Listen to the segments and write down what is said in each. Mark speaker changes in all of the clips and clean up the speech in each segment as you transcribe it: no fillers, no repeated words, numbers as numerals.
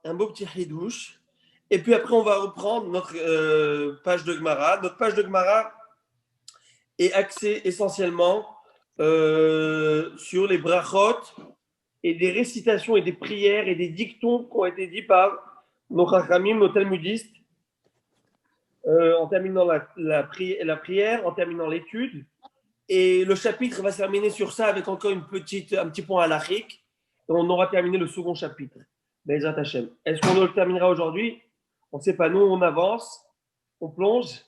Speaker 1: un beau petit hidouche. Et puis après, on va reprendre notre page de Gemara. Notre page de Gemara est axée essentiellement sur les brachot et des récitations et des prières et des dictons qui ont été dits par nos chachamim, nos talmudistes, en terminant la prière, en terminant l'étude. Et le chapitre va se terminer sur ça avec encore un petit point halachique. Et on aura terminé le second chapitre. Be'ezrat Hashem. Est-ce qu'on le terminera aujourd'hui? On ne sait pas. Nous, on avance, on plonge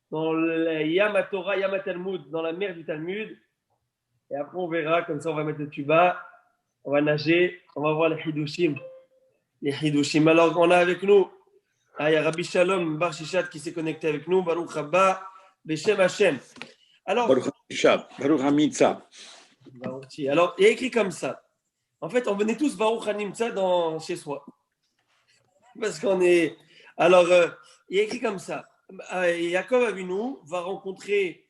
Speaker 1: dans le Yam Torah, Yam Talmud, dans la mer du Talmud. Et après, on verra. Comme ça, on va mettre le tuba, on va nager, on va voir les Hidushim. Les Hidushim. Alors, on a avec nous, il y a Rabbi Shalom Bar Shishat qui s'est connecté avec nous. Baruch Haba, Beshem Hashem. Alors,
Speaker 2: Baruch Hamitza.
Speaker 1: Alors, il y a écrit comme ça. En fait, on venait tous Baruch Hanimtza chez soi. Parce qu'on est. Alors, il y a écrit comme ça. Yaakov Avinu va rencontrer.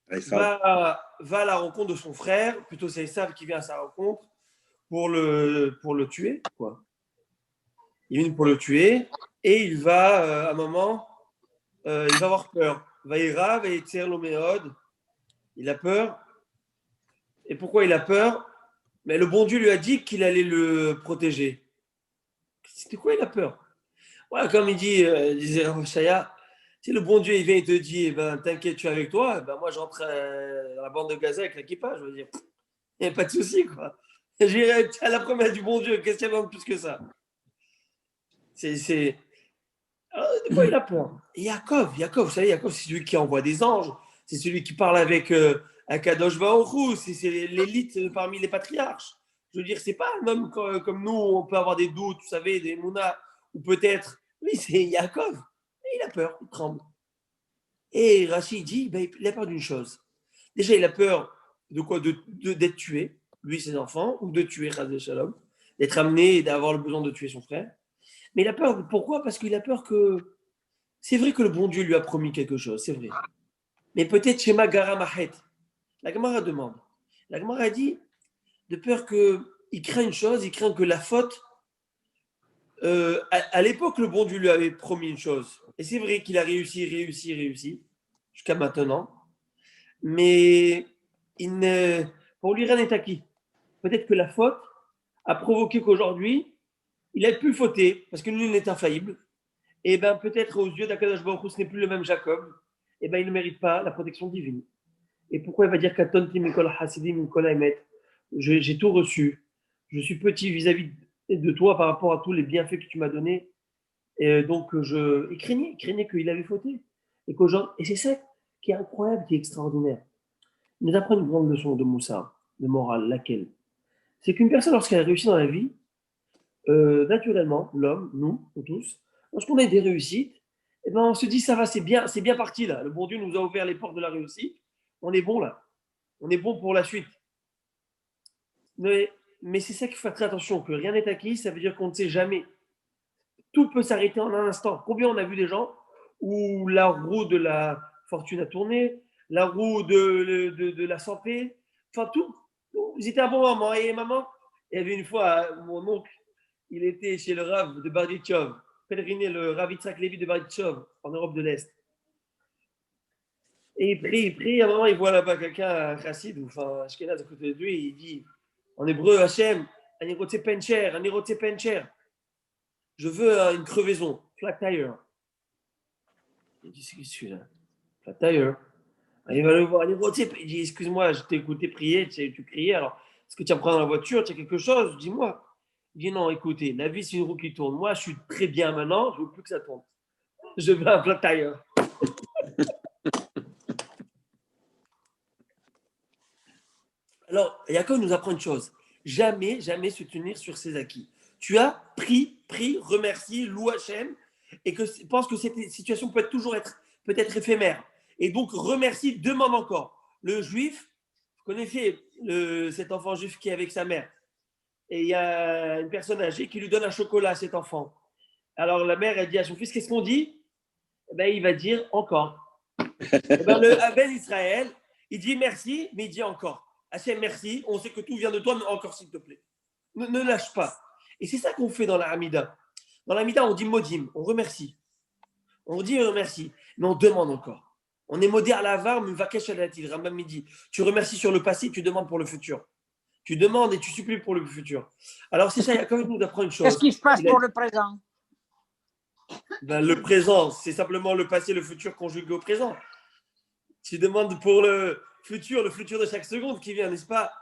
Speaker 1: Va à la rencontre de son frère. Plutôt, c'est Esav qui vient à sa rencontre pour le tuer. Quoi. Il vient pour le tuer. Et il va, à un moment, il va avoir peur. Vaïra, Vaïtzer Loméod. Il a peur. Et pourquoi il a peur? Mais le bon Dieu lui a dit qu'il allait le protéger. C'était quoi, il a peur? Voilà, comme il disait Shaya, si le bon Dieu il vient et te dit, eh ben, t'inquiète, tu es avec toi, ben, moi j'entre dans la bande de Gaza avec l'équipage, je veux dire, il n'y a pas de souci, quoi. J'irai à la promesse du bon Dieu, qu'est-ce qu'il y a de plus que ça? Alors, de quoi il a peur? Et Yaakov, vous savez, Yaakov, c'est celui qui envoie des anges, c'est celui qui parle avec Akadosh Baruch Hu, c'est l'élite parmi les patriarches. Je veux dire, c'est pas un homme comme nous, on peut avoir des doutes, vous savez, des mounas, ou peut-être, oui, c'est Yaakov. Et il a peur, il tremble. Et Rachid dit, ben, il a peur d'une chose. Déjà, il a peur de quoi? D'être tué, lui et ses enfants, ou de tuer Chazé Shalom, d'être amené et d'avoir le besoin de tuer son frère. Mais il a peur, pourquoi? Parce qu'il a peur que. C'est vrai que le bon Dieu lui a promis quelque chose, c'est vrai. Mais peut-être Shema Gara Mahet. La Gemara demande. La Gemara dit, de peur qu'il craint une chose, il craint que la faute. À l'époque, le bon Dieu lui avait promis une chose. Et c'est vrai qu'il a réussi, jusqu'à maintenant. Mais pour lui, rien n'est acquis. Peut-être que la faute a provoqué qu'aujourd'hui, il a pu fauter, parce que nul n'est infaillible. Et bien peut-être aux yeux d'Akadosh Baruch Hu, ce n'est plus le même Jacob. Et bien il ne mérite pas la protection divine. Et pourquoi il va dire Katonti Mikol Hasidim Mikol Emet? J'ai tout reçu. Je suis petit vis-à-vis de toi par rapport à tous les bienfaits que tu m'as donnés. Et donc, il craignait qu'il avait fauté. Et c'est ça qui est incroyable, qui est extraordinaire. Il nous apprend une grande leçon de Moussa, de morale, laquelle? C'est qu'une personne, lorsqu'elle a réussi dans la vie, naturellement, l'homme, nous tous, lorsqu'on a des réussites, eh ben, on se dit, ça va, c'est bien parti là. Le bon Dieu nous a ouvert les portes de la réussite. On est bon là. On est bon pour la suite. Mais c'est ça qu'il faut faire très attention, que rien n'est acquis, ça veut dire qu'on ne sait jamais. Tout peut s'arrêter en un instant. Combien on a vu des gens où la roue de la fortune a tourné, la roue de la santé, enfin tout. Ils étaient à un bon moment. Et maman, il y avait une fois, mon oncle, il était chez le Rav de Barditchov, pèleriné le Rav Yitzhak Levi de Barditchov, en Europe de l'Est. Et il prie, à un moment, il voit là-bas quelqu'un, un chassid, ou enfin, un Ashkenaz à côté de lui, il dit, en hébreu, Hachem, un irotse pencher. Je veux une crevaison, flat tire. Il dit, c'est qui celui-là? Flat tire. Il va le voir, il dit, excuse-moi, je t'ai écouté prier, tu criais, alors, est-ce que tu as pris dans la voiture, tu as quelque chose? Dis-moi. Il dit, non, écoutez, la vie, c'est une roue qui tourne. Moi, je suis très bien maintenant, je ne veux plus que ça tourne. Je veux un flat tire. Alors, Yaakov nous apprend une chose. Jamais se tenir sur ses acquis. Tu as pris, remercié, loue Hachem, et pense que cette situation peut être éphémère. Et donc, remercie, demande encore. Le juif, vous connaissez cet enfant juif qui est avec sa mère. Et il y a une personne âgée qui lui donne un chocolat à cet enfant. Alors, la mère, elle dit à son fils, qu'est-ce qu'on dit? Eh ben, il va dire encore. Eh ben, le Abel Israël, il dit merci, mais il dit encore. Hachem, merci, on sait que tout vient de toi, mais encore s'il te plaît. Ne lâche pas. Et c'est ça qu'on fait dans la Hamida. Dans la Hamida, on dit modim, on remercie. On dit remercie, mais on demande encore. On est modé à l'avar, mais vakesh alatil. Rambam dit, tu remercies sur le passé, tu demandes pour le futur. Tu demandes et tu supplies pour le futur. Alors c'est ça, il y a quand même nous d'apprendre une chose.
Speaker 3: Qu'est-ce qui se passe pour le présent?
Speaker 1: Le présent, c'est simplement le passé, le futur conjugué au présent. Tu demandes pour le futur de chaque seconde qui vient, n'est-ce pas?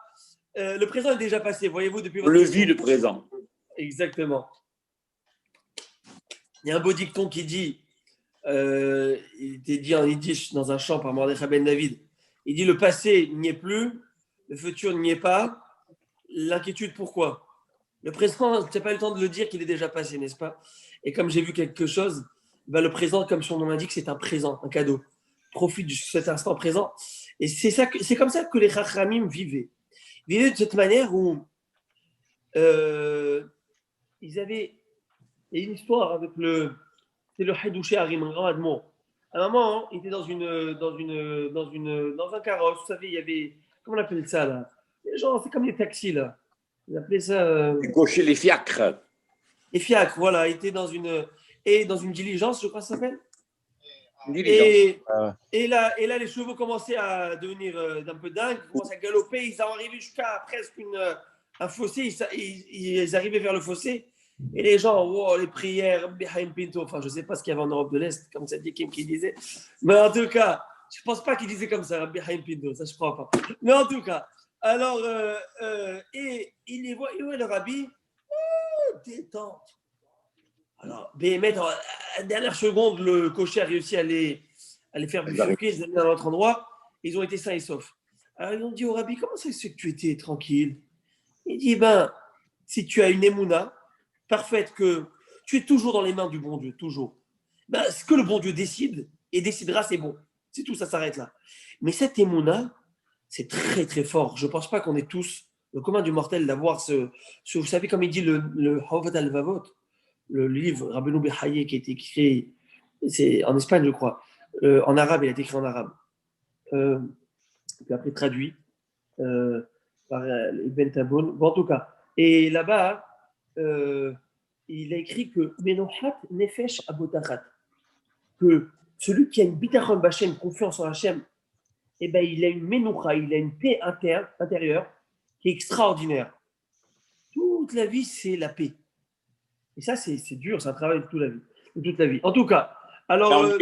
Speaker 1: Le présent est déjà passé, voyez-vous, depuis votre
Speaker 2: Le vit le présent.
Speaker 1: Exactement. Il y a un beau dicton qui dit, il était dit en yiddish dans un chant par Mordechai Ben David, il dit le passé n'y est plus, le futur n'y est pas, l'inquiétude pourquoi? Le présent, tu n'as pas eu le temps de le dire qu'il est déjà passé, n'est-ce pas? Et comme j'ai vu quelque chose, le présent, comme son nom l'indique, c'est un présent, un cadeau. Profite de cet instant présent. Et c'est comme ça que les Chachamim vivaient. Ils vivaient de cette manière où ils avaient une histoire avec c'est le Haïdouché Harim, un grand admon. À un moment, il était dans un carrosse, vous savez, il y avait, comment on appelle ça là? Les gens, c'est comme les taxis là. Ils appelaient ça.
Speaker 2: Gaucher les fiacres.
Speaker 1: Les fiacres, voilà, il était dans une diligence, je crois que ça s'appelle.
Speaker 2: Diligence.
Speaker 1: Et là, les chevaux commençaient à devenir d'un peu dingues, ils commençaient à galoper, ils en arrivaient jusqu'à presque un fossé, ils arrivaient vers le fossé, et les gens, wow, les prières, Behaim Pinto, enfin, je ne sais pas ce qu'il y avait en Europe de l'Est, comme ça dit Kim qui disait, mais en tout cas, je ne pense pas qu'il disait comme ça, Behaim Pinto, ça je ne crois pas. Mais en tout cas, alors, et il les voit, et où est le rabbi? Détente. Alors, Béhémet, à la dernière seconde, le cocher a réussi à les faire bifurquer, ils allaient dans l'autre endroit, ils ont été sains et saufs. Alors, ils ont dit au rabbi, comment ça se fait que tu étais tranquille? Il dit, si tu as une émouna parfaite, que tu es toujours dans les mains du bon Dieu, toujours. Ce que le bon Dieu décide, et décidera, c'est bon. C'est tout, ça s'arrête là. Mais cette émouna, c'est très très fort. Je ne pense pas qu'on est tous, le commun du mortel, d'avoir vous savez, comme il dit le Hovat al-Vavot, le livre Rabbeinu Behaye qui a été écrit, c'est en Espagne, je crois, en arabe, il a été écrit en arabe. Puis après traduit par Ibn Taboun. Bon, en tout cas. Et là-bas, il a écrit que Menohat Nefesh Abotachat, que celui qui a une bitachon b'Hashem, une confiance en Hachem, il a une menoucha, il a une paix intérieure qui est extraordinaire. Toute la vie, c'est la paix. Et ça, c'est dur, c'est un travail de toute la vie. En tout cas, alors.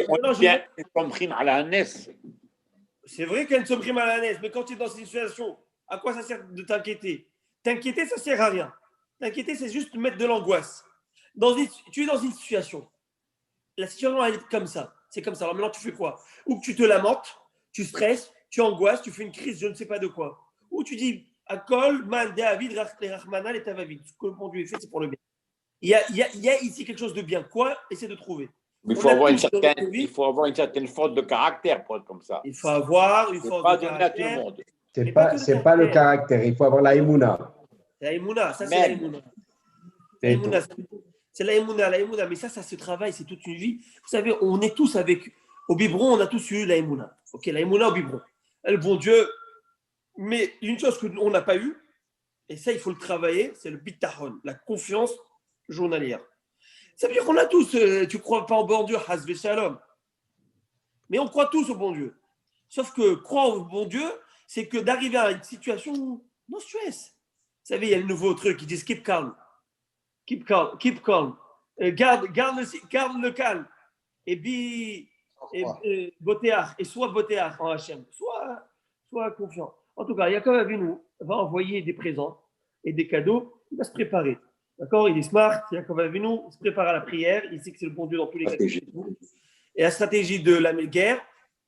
Speaker 1: C'est vrai qu'il y a une sombrime à la neige, mais quand tu es dans cette situation, à quoi ça sert de t'inquiéter? T'inquiéter, ça ne sert à rien. T'inquiéter, c'est juste mettre de l'angoisse. Tu es dans une situation. La situation, elle est comme ça. C'est comme ça. Alors maintenant, tu fais quoi? Ou que tu te lamentes, tu stresses, tu angoisses, tu fais une crise, je ne sais pas de quoi. Ou tu dis, Akol, Man, David, Rachmana, et Tavavid. Ce que le bon Dieu fait, c'est pour le bien. Il y a ici quelque chose de bien. Quoi? Essaie de trouver.
Speaker 2: Mais il faut avoir une certaine force de caractère pour être comme ça.
Speaker 1: Il faut avoir une force de caractère.
Speaker 4: C'est pas le caractère, il faut avoir la émouna.
Speaker 1: La émouna, ça c'est la émouna. C'est la émouna, mais ça se travaille, c'est toute une vie. Vous savez, on est tous au biberon, on a tous eu la émouna. Ok, la émouna au biberon. Le bon Dieu, mais une chose qu'on n'a pas eue, et ça il faut le travailler, c'est le bitachon, la confiance journalière. Ça veut dire qu'on a tous, tu ne crois pas au bon Dieu, Hazve Shalom. Mais on croit tous au bon Dieu. Sauf que croire au bon Dieu, c'est que d'arriver à une situation non stress. Vous savez, il y a le nouveau truc qui dit keep calm. Keep calm. Keep calm. Garde le calme. Et botéar. Et sois botéar en Hachem. Sois confiant. En tout cas, Yaakov Avinu va envoyer des présents et des cadeaux. Il va se préparer. D'accord? Il est smart. Yaakov Avinu se prépare à la prière. Il sait que c'est le bon Dieu dans tous les cas. Et la stratégie de la guerre,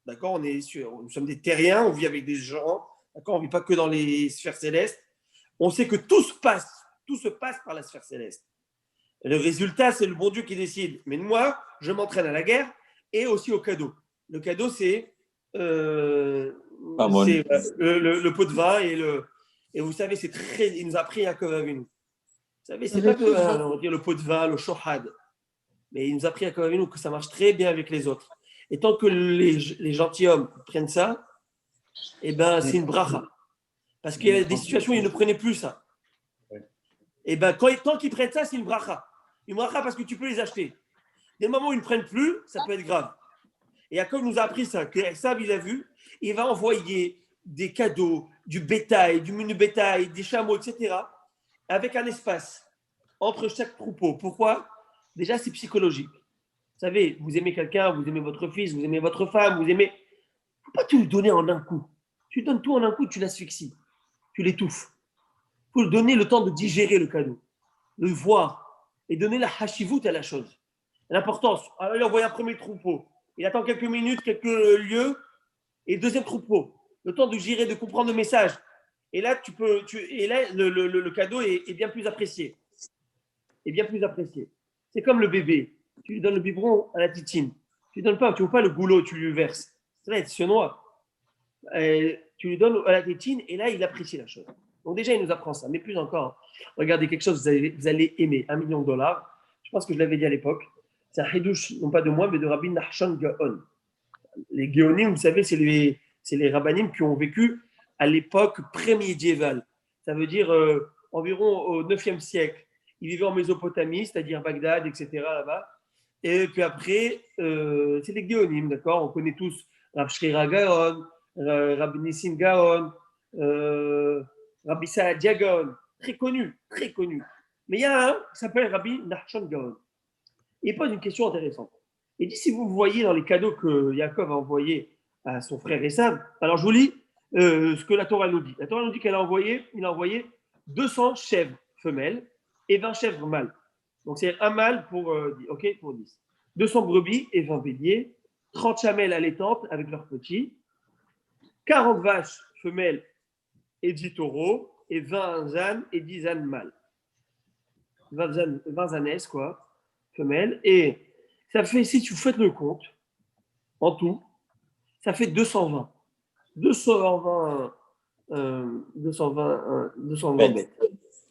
Speaker 1: d'accord, nous sommes des terriens, on vit avec des gens, d'accord, on ne vit pas que dans les sphères célestes. On sait que tout se passe par la sphère céleste. Et le résultat, c'est le bon Dieu qui décide. Mais moi, je m'entraîne à la guerre et aussi au cadeau. Le cadeau, c'est le pot de vin et vous savez, il nous a pris Yaakov Avinu. Vous savez, c'est pas que on va dire le pot de vin, le shohad. Mais il nous a appris à Yaakov que ça marche très bien avec les autres. Et tant que les gentilshommes prennent ça, c'est une bracha. Parce qu'il y a des situations où ils ne prenaient plus ça. Et bien, tant qu'ils prennent ça, c'est une bracha. Une bracha parce que tu peux les acheter. Dès le moment où ils ne prennent plus, ça peut être grave. Et Jacob nous a appris ça, que Esav, il a vu, il va envoyer des cadeaux, du bétail, du menu bétail, des chameaux, etc., avec un espace entre chaque troupeau. Pourquoi? Déjà, c'est psychologique. Vous savez, vous aimez quelqu'un, vous aimez votre fils, vous aimez votre femme, vous aimez. Il ne faut pas tout lui donner en un coup. Tu donnes tout en un coup, tu l'asphyxies, tu l'étouffes. Il faut lui donner le temps de digérer le cadeau, le voir et donner la hashivut à la chose. L'importance. Alors, il envoie un premier troupeau. Il attend quelques minutes, quelques lieux, et deuxième troupeau. Le temps de gérer, de comprendre le message. Et là, le cadeau est bien plus apprécié. C'est comme le bébé. Tu lui donnes le biberon à la titine. Tu ne veux pas le goulot, tu lui verses. Ça va être noir. Tu lui donnes à la tétine et là, il apprécie la chose. Donc déjà, il nous apprend ça. Mais plus encore, regardez quelque chose que vous allez aimer, $1 million. Je pense que je l'avais dit à l'époque. C'est un hidouche, non pas de moi, mais de Rabbi Nachshon Gaon. Les Géonim, vous savez, c'est les rabbinim qui ont vécu à l'époque pré-médiévale. Ça veut dire environ au 9e siècle. Ils vivaient en Mésopotamie, c'est-à-dire Bagdad, etc. là-bas. Et puis après, c'est les Géonim, d'accord? On connaît tous Rav Shrira Gaon, Rabbi Nissim Gaon, Rabbi Saadia Gaon. Très connu, très connu. Mais il y a un qui s'appelle Rabbi Nachshon Gaon. Il pose une question intéressante. Il dit, si vous voyez dans les cadeaux que Yaakov a envoyés à son frère Esav, alors je vous lis ce que la Torah nous dit. La Torah nous dit qu'il a envoyé 200 chèvres femelles et 20 chèvres mâles. Donc c'est un mâle pour 10. 200 brebis et 20 béliers, 30 chamelles allaitantes avec leurs petits, 40 vaches femelles et 10 taureaux, et 20 ânes et 10 ânes mâles. 20 ânesses, quoi, femelles. Et ça fait, si tu faites le compte, en tout, ça fait 220. 220 bêtes.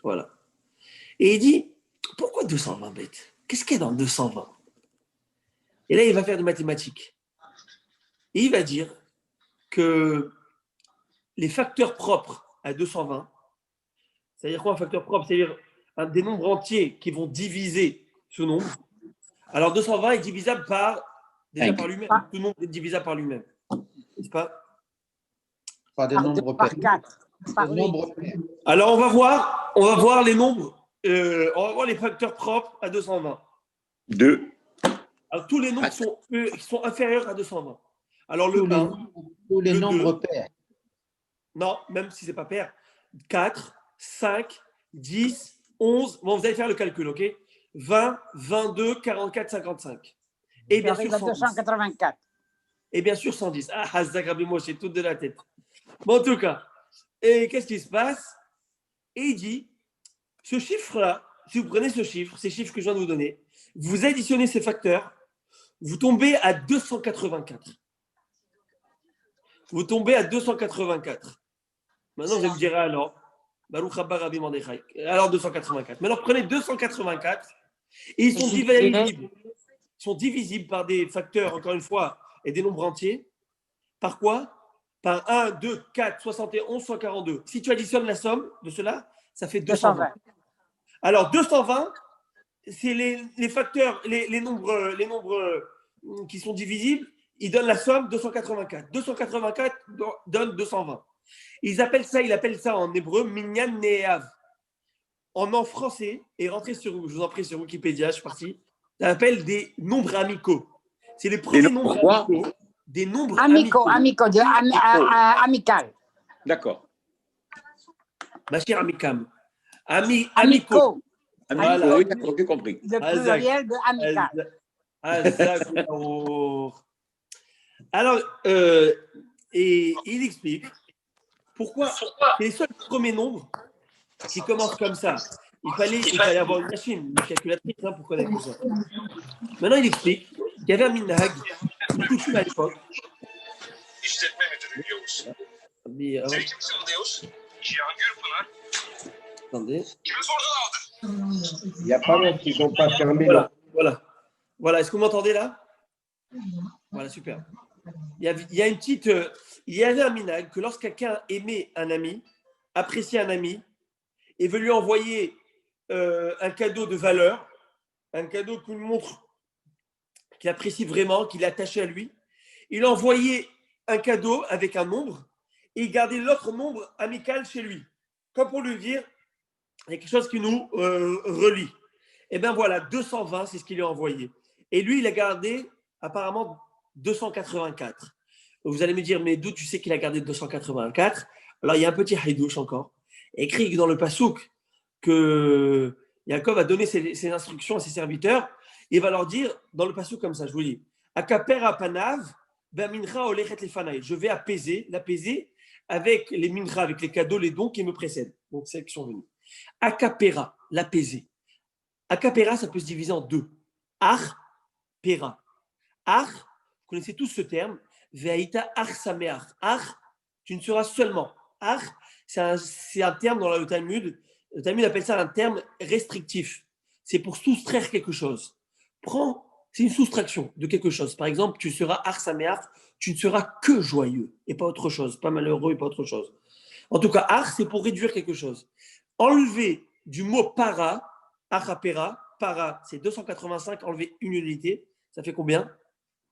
Speaker 1: Voilà. Et il dit, pourquoi 220 bêtes? Qu'est-ce qu'il y a dans 220? Et là, il va faire des mathématiques. Et il va dire que les facteurs propres à 220, c'est-à-dire quoi un facteur propre? C'est-à-dire des nombres entiers qui vont diviser ce nombre. Alors 220 est divisable par lui-même. Tout nombre est divisable par lui-même. N'est-ce pas?
Speaker 4: Pas des nombres pairs.
Speaker 1: Alors on va voir les nombres. On va voir les facteurs propres à 220.
Speaker 2: 2.
Speaker 1: Alors tous les nombres qui sont inférieurs à 220. Alors le 1,
Speaker 4: tous les nombres
Speaker 1: 2,
Speaker 4: pairs.
Speaker 1: Non, même si ce n'est pas pair. 4, 5, 10, 11. Bon, vous allez faire le calcul, ok? 20, 22, 44, 55. Et bien sûr 110.
Speaker 3: 284.
Speaker 1: Et bien sûr 110. Ah, Hazak moi j'ai tout de la tête. Bon, en tout cas, et qu'est-ce qui se passe? Et il dit, ce chiffre-là, si vous prenez ce chiffre, ces chiffres que je viens de vous donner, vous additionnez ces facteurs, vous tombez à 284. Vous tombez à 284. Maintenant, vous me direz alors, Baruch Haba Rabbi Mordechai. Alors 284. Maintenant, prenez 284 et ils sont divisibles par des facteurs, encore une fois, et des nombres entiers. Par quoi? Par 1, 2, 4, 71, 142. Si tu additionnes la somme de cela, ça fait 220. Alors 220, c'est les facteurs, les nombres qui sont divisibles, ils donnent la somme 284. 284 donne 220. Il appelle ça en hébreu minyan ne'av. En français, et rentrez je vous en prie sur Wikipédia, je suis parti, ça s'appelle des nombres amicaux. C'est les premiers nombres amicaux. Des nombres amicaux.
Speaker 3: Amical.
Speaker 2: D'accord.
Speaker 1: Ma chère amicam. Amicaux.
Speaker 2: Voilà. Oui, d'accord, j'ai compris.
Speaker 3: Le pluriel de amical.
Speaker 1: Alors, et il explique pourquoi c'est les seuls premiers nombres qui commencent comme ça. Il fallait avoir une machine, une calculatrice pour connaître tout ça. Maintenant, il explique qu'il y avait un minhag, une coutume à l'époque. Attendez.
Speaker 4: Il n'y a pas longtemps qu'ils n'ont pas fermé.
Speaker 1: Voilà. Est-ce que vous m'entendez là? Voilà, super. Il y avait un minhag que lorsque quelqu'un aimait un ami, appréciait un ami, et veut lui envoyer un cadeau de valeur, un cadeau qui nous montre qu'il apprécie vraiment, qu'il est attaché à lui. Il a envoyé un cadeau avec un nombre et il gardait l'autre nombre amical chez lui. Comme pour lui dire, il y a quelque chose qui nous relie. Et bien voilà, 220, c'est ce qu'il lui a envoyé. Et lui, il a gardé apparemment 284. Vous allez me dire, mais d'où tu sais qu'il a gardé 284? Alors, il y a un petit haïdouche encore. Écrit dans le Passouk que Yaakov a donné ses instructions à ses serviteurs. Il va leur dire, dans le Passouk comme ça, je vous lis, Akaper apanav, mincha olechet lefanai. Je vais l'apaiser avec les mincha, avec les cadeaux, les dons qui me précèdent. Donc, celles qui sont venus. Akapera, l'apaiser. Akapera, ça peut se diviser en deux. Ach, pera. Ach, vous connaissez tous ce terme. Ve'aïta ach sameach. Ach, tu ne seras seulement. Ach, c'est un terme dans le Talmud. Le Talmud appelle ça un terme restrictif. C'est pour soustraire quelque chose. C'est une soustraction de quelque chose. Par exemple, tu seras ach sameach, tu ne seras que joyeux et pas autre chose, pas malheureux et pas autre chose. En tout cas, ach, c'est pour réduire quelque chose. Enlever du mot para, achapera, para, c'est 285, enlever une unité, ça fait combien?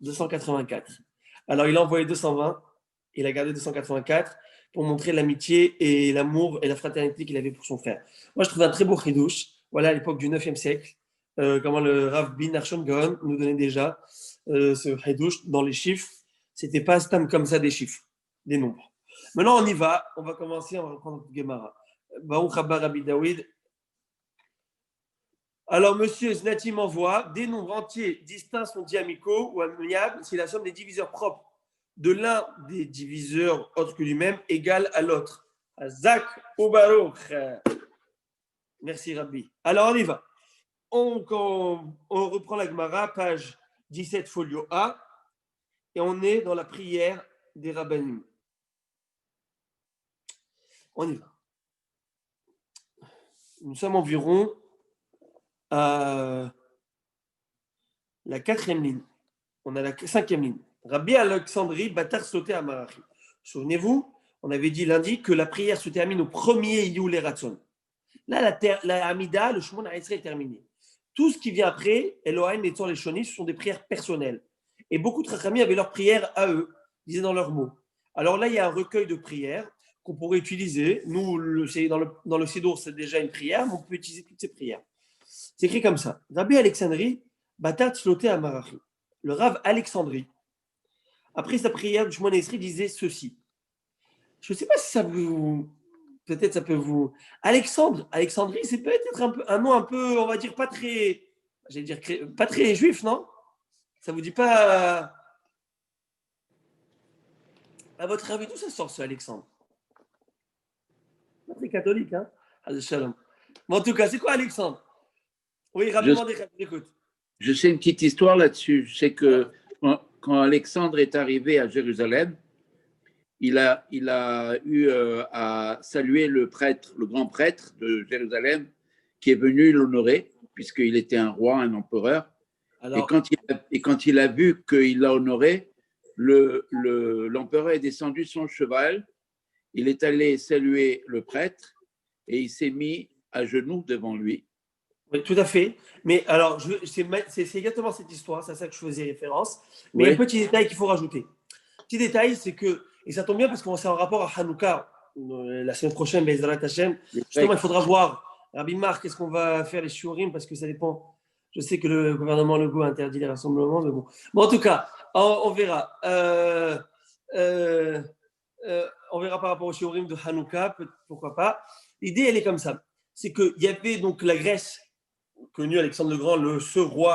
Speaker 1: 284. Alors, il a envoyé 220, il a gardé 284 pour montrer l'amitié et l'amour et la fraternité qu'il avait pour son frère. Moi, je trouve un très beau chidouche. Voilà, à l'époque du 9e siècle, comment le Rav Bin Nachshon Gaon nous donnait déjà ce chidouche dans les chiffres. C'était pas stam comme ça des chiffres, des nombres. Maintenant, on y va. On va commencer, on va reprendre notre Gemara. Baruch haba Rabbi David. Alors, monsieur Znati m'envoie des nombres entiers distincts sont dits amicaux ou amiables si la somme des diviseurs propres de l'un des diviseurs autres que lui-même égale à l'autre. Zak ou Baruch. Merci Rabbi. Alors, on y va. On reprend la Gemara, page 17, folio A, et on est dans la prière des Rabbanim. On y va. Nous sommes environ à la 4e ligne. On a la 5e ligne. Rabbi Alexandri Batar Soté Amarachi. Souvenez-vous, on avait dit lundi que la prière se termine au premier Iyul Ratson. Là, la Amida, le Shemona Esrei est terminé. Tout ce qui vient après, Elohim et Tzor les Shonis, ce sont des prières personnelles. Et beaucoup de Chachamim avaient leurs prières à eux, disaient dans leurs mots. Alors là, il y a un recueil de prières qu'on pourrait utiliser. Nous, dans le Sidour, c'est déjà une prière, mais on peut utiliser toutes ces prières. C'est écrit comme ça. Rabbi Alexandri, Batat Sloté Amarachi. Le Rav Alexandri, après sa prière du Shemona Esrei, disait ceci. Je ne sais pas si ça vous... Peut-être ça peut vous... Alexandrie, c'est peut-être un nom un peu, on va dire, pas très juif, non? Ça vous dit pas... À votre avis, d'où ça sort ce Alexandre? Pas très catholique, hein? Shalom. Mais en tout cas, c'est quoi Alexandre? Oui, rapidement, écoute.
Speaker 5: Je sais une petite histoire là-dessus. Je sais que quand Alexandre est arrivé à Jérusalem, il a eu à saluer le grand prêtre de Jérusalem qui est venu l'honorer, puisqu'il était un roi, un empereur. Alors, et quand il a vu qu'il l'a honoré, l'empereur est descendu de son cheval, il est allé saluer le prêtre et il s'est mis à genoux devant lui.
Speaker 1: Oui, tout à fait. Mais alors, c'est exactement cette histoire, c'est à ça que je faisais référence. Mais il y a un petit détail qu'il faut rajouter. Petit détail, c'est que, et ça tombe bien parce qu'on c'est en rapport à Hanouka, la semaine prochaine, Bezrat Hashem. Justement, il faudra voir, Rabbi Marc, qu'est-ce qu'on va faire les shiurim, parce que ça dépend. Je sais que le gouvernement Legault interdit les rassemblements, mais bon. Bon, en tout cas, on verra. On verra par rapport au shiurim de Hanouka, pourquoi pas. L'idée, elle est comme ça. C'est qu'il y avait donc la Grèce, connu Alexandre le Grand,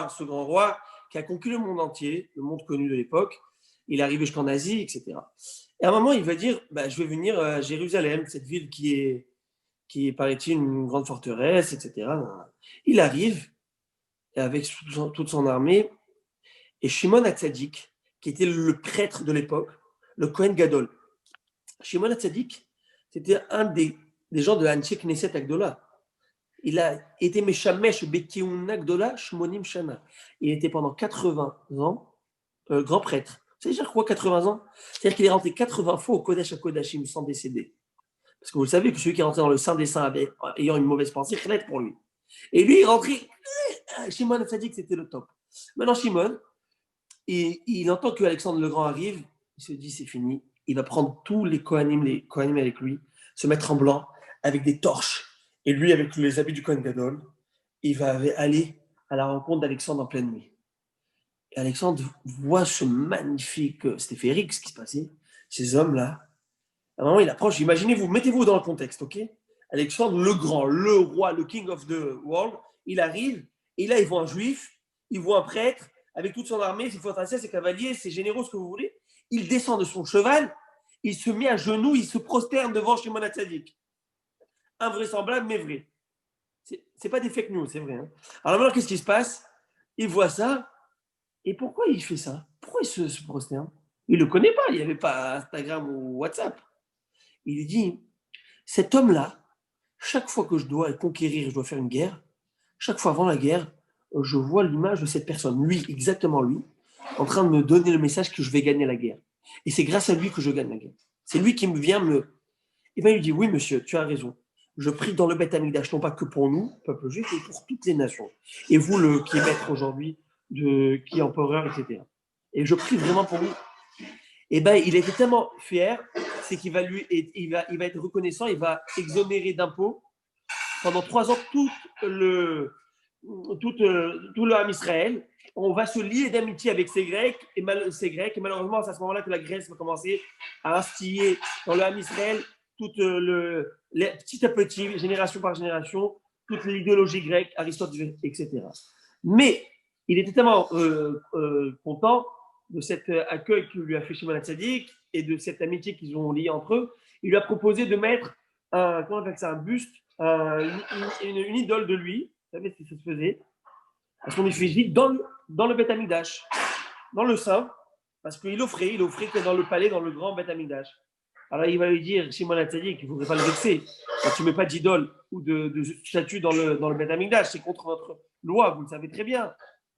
Speaker 1: ce grand roi, qui a conquis le monde entier, le monde connu de l'époque. Il est arrivé jusqu'en Asie, etc. Et à un moment, il va dire, je vais venir à Jérusalem, cette ville qui est paraît-il, une grande forteresse, etc. Il arrive, avec toute son armée, et Shimon HaTzadik, qui était le prêtre de l'époque, le Kohen Gadol. Shimon HaTzadik, c'était un des gens de Anshe Knesset Agdola. Il a été Meshamesh Bekiuna Gdola Shmonim Shana. Il était pendant 80 ans grand prêtre. Vous savez dire quoi, 80 ans? C'est-à-dire qu'il est rentré 80 fois au Kodesh HaKodashim sans décéder. Parce que vous le savez que celui qui est rentré dans le Saint des Saints ayant une mauvaise pensée, c'est pour lui. Et lui, il rentrait. Shimon Hatzadik, c'était le top. Maintenant, Shimon, il entend que Alexandre le Grand arrive. Il se dit, c'est fini. Il va prendre tous les Kohanim avec lui, se mettre en blanc, avec des torches. Et lui, avec les habits du Kohen Gadol, il va aller à la rencontre d'Alexandre en pleine nuit. Et Alexandre voit ce magnifique. C'était féerique ce qui se passait. Ces hommes-là. À un moment, il approche. Imaginez-vous, mettez-vous dans le contexte, ok? Alexandre le Grand, le roi, le king of the world, il arrive. Et là, il voit un juif, il voit un prêtre, avec toute son armée, ses fantassiens, ses cavaliers, ses généraux, ce que vous voulez. Il descend de son cheval, il se met à genoux, il se prosterne devant Shimon Hatzadik. Invraisemblable, mais vrai. C'est pas des fake news, c'est vrai. Hein. Alors maintenant, qu'est-ce qui se passe? Il voit ça, et pourquoi il fait ça? Pourquoi il se prosterne? Il ne le connaît pas, il n'y avait pas Instagram ou WhatsApp. Il dit, cet homme-là, chaque fois que je dois conquérir, je dois faire une guerre, chaque fois avant la guerre, je vois l'image de cette personne, lui, exactement lui, en train de me donner le message que je vais gagner la guerre. Et c'est grâce à lui que je gagne la guerre. C'est lui qui me vient me... Et bien il dit, oui monsieur, tu as raison. Je prie dans le Beth Amikdash, non pas que pour nous, peuple juif, mais pour toutes les nations. Et vous, qui est maître aujourd'hui, qui est empereur, etc. Et je prie vraiment pour vous. Et bien il était tellement fier, c'est qu'il va il va être reconnaissant, il va exonérer d'impôts pendant 3 ans tout le Ham Israël. On va se lier d'amitié avec ces Grecs, et malheureusement, c'est à ce moment-là que la Grèce va commencer à instiller dans le Ham Israël petit à petit, génération par génération, toute l'idéologie grecque, Aristote, etc. Mais il était tellement content de cet accueil que lui a fait Shimon Hatzadik et de cette amitié qu'ils ont liée entre eux. Il lui a proposé de mettre un buste, une idole de lui, vous savez si ça se faisait, à son effigie dans le Beth Amikdash, dans le sein, parce qu'il offrait que dans le palais, dans le grand Beth Amikdash. Alors il va lui dire, Shimon Hatzadik, il ne faudrait pas le vexer. Quand tu ne mets pas d'idole ou de statue dans le Beth Amikdash, c'est contre notre loi, vous le savez très bien.